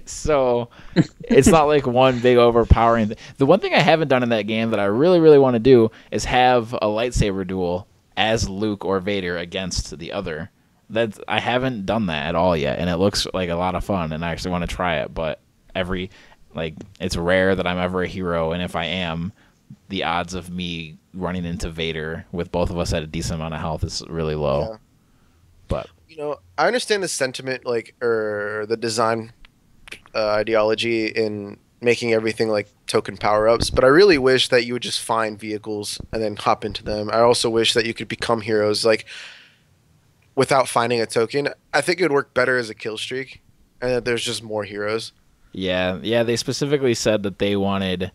[SPEAKER 1] So it's not like one big overpowering thing. The one thing I haven't done in that game that I really, really want to do is have a lightsaber duel as Luke or Vader against the other. I haven't done that at all yet, and it looks like a lot of fun, and I actually want to try it. But it's rare that I'm ever a hero, and if I am, the odds of me running into Vader with both of us at a decent amount of health is really low.
[SPEAKER 2] Yeah.
[SPEAKER 1] But
[SPEAKER 2] I understand the sentiment, or the design ideology in making everything like token power-ups, but I really wish that you would just find vehicles and then hop into them. I also wish that you could become heroes like without finding a token. I think it would work better as a kill streak, and that there's just more heroes.
[SPEAKER 1] yeah, they specifically said that they wanted,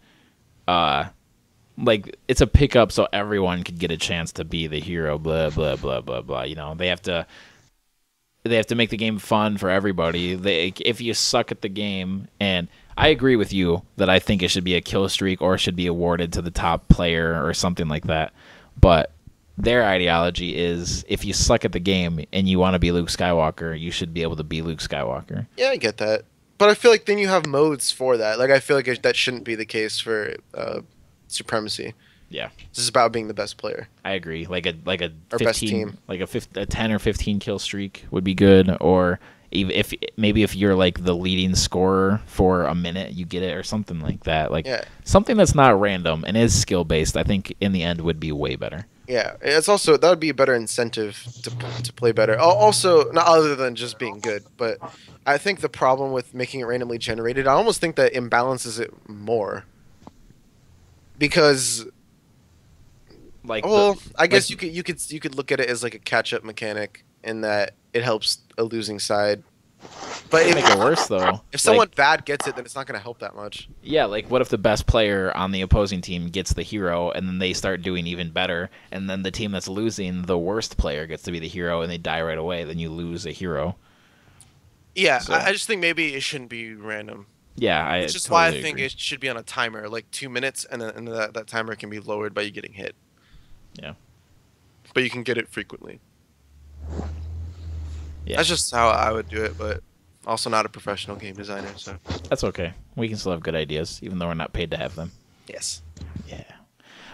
[SPEAKER 1] it's a pickup so everyone could get a chance to be the hero. Blah blah blah blah blah. You know, they have to make the game fun for everybody. If you suck at the game, and I agree with you that I think it should be a kill streak or should be awarded to the top player or something like that. But their ideology is if you suck at the game and you want to be Luke Skywalker, you should be able to be Luke Skywalker.
[SPEAKER 2] Yeah, I get that. But I feel like then you have modes for that. Like I feel like that shouldn't be the case for supremacy.
[SPEAKER 1] Yeah,
[SPEAKER 2] This is about being the best player.
[SPEAKER 1] I agree. Like a
[SPEAKER 2] Or
[SPEAKER 1] 15,
[SPEAKER 2] best team.
[SPEAKER 1] like a 10 or 15 kill streak would be good. Or even if you're like the leading scorer for a minute, you get it or something like that. Like something that's not random and is skill based. I think in the end would be way better.
[SPEAKER 2] Yeah, it's also that would be a better incentive to play better. Also, not other than just being good, but I think the problem with making it randomly generated, I almost think that imbalances it more. Because I guess you could look at it as like a catch up mechanic in that it helps a losing side. But
[SPEAKER 1] make it worse though.
[SPEAKER 2] If someone bad gets it, then it's not going to help that much.
[SPEAKER 1] Yeah, like what if the best player on the opposing team gets the hero, and then they start doing even better, and then the team that's losing, the worst player gets to be the hero, and they die right away. Then you lose a hero.
[SPEAKER 2] Yeah,
[SPEAKER 1] So-
[SPEAKER 2] I just think maybe it shouldn't be random.
[SPEAKER 1] Yeah,
[SPEAKER 2] It's just why I think it should be on a timer, like 2 minutes, and then that timer can be lowered by you getting hit.
[SPEAKER 1] Yeah.
[SPEAKER 2] But you can get it frequently.
[SPEAKER 1] Yeah.
[SPEAKER 2] That's just how I would do it, but also not a professional game designer, so.
[SPEAKER 1] That's okay. We can still have good ideas, even though we're not paid to have them.
[SPEAKER 2] Yes.
[SPEAKER 1] Yeah.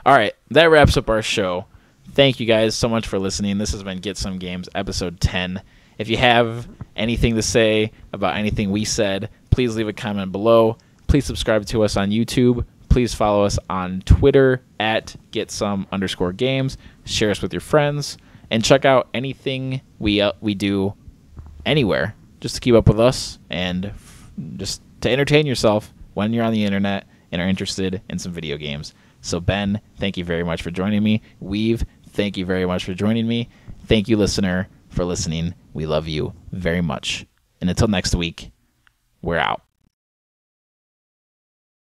[SPEAKER 1] All right, that wraps up our show. Thank you guys so much for listening. This has been Get Some Games, episode 10. If you have anything to say about anything we said, please leave a comment below. Please subscribe to us on YouTube. Please follow us on Twitter at @GetSome_games. Share us with your friends. And check out anything we do anywhere just to keep up with us and just to entertain yourself when you're on the internet and are interested in some video games. So Ben, thank you very much for joining me. Weave, thank you very much for joining me. Thank you, listener, for listening. We love you very much. And until next week, we're out.